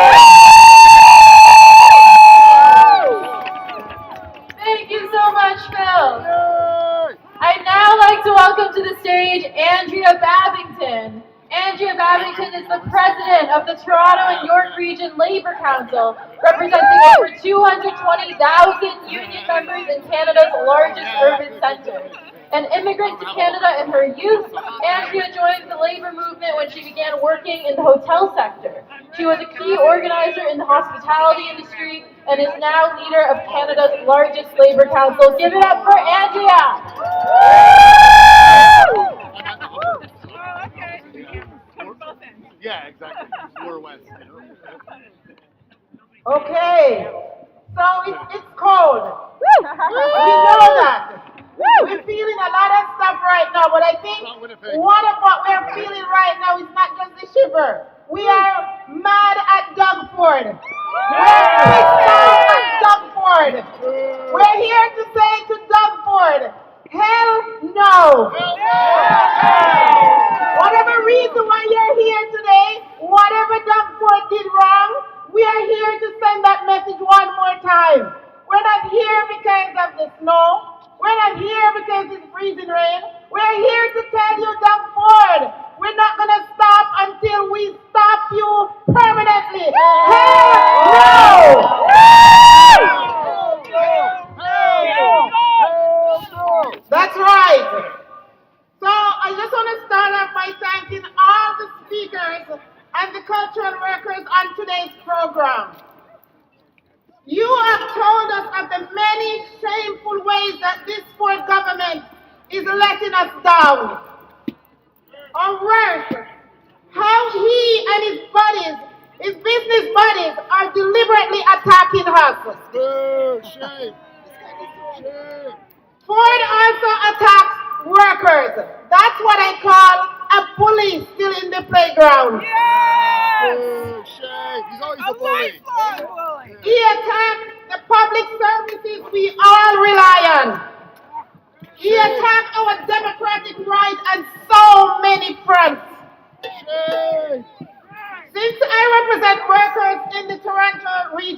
Thank you so much, Phil. I'd now like to welcome to the stage Andrea Babington. Andrea Babington is the president of the Toronto and York Region Labour Council, representing over 220,000 union members in Canada's largest urban centre. An immigrant to Canada in her youth, Andrea joined the labour movement when she began working in the hotel sector. She was a key organizer in the hospitality industry and is now leader of Canada's largest labour council. Give it up for Andrea! Yeah, exactly. More west. Okay, so it's cold. We know that. We're feeling a lot of stuff right now, but I think one of what we're feeling right now is not just the shiver. We are mad at Doug Ford. We're pissed off at Doug Ford. We're here to say to Doug Ford, hell no. Whatever reason why you're here today, whatever Doug Ford did wrong, we are here to send that message one more time. We're not here because of the snow. We're not here because it's freezing rain. We're here to tell you, Doug Ford, we're not going to stop until we stop you permanently. Hell no! That's right. So I just want to start off by thanking all the speakers and the cultural workers on today's program. You have told us of the many shame shutting us down. Or worse, how he and his buddies, his business buddies, are deliberately attacking us. Ford also attacks workers. That's what I call a bully still in the playground. He's always a bully. He attacked the public services we all rely on. He attacked our democratic rights on so many fronts. Since I represent workers in the Toronto region,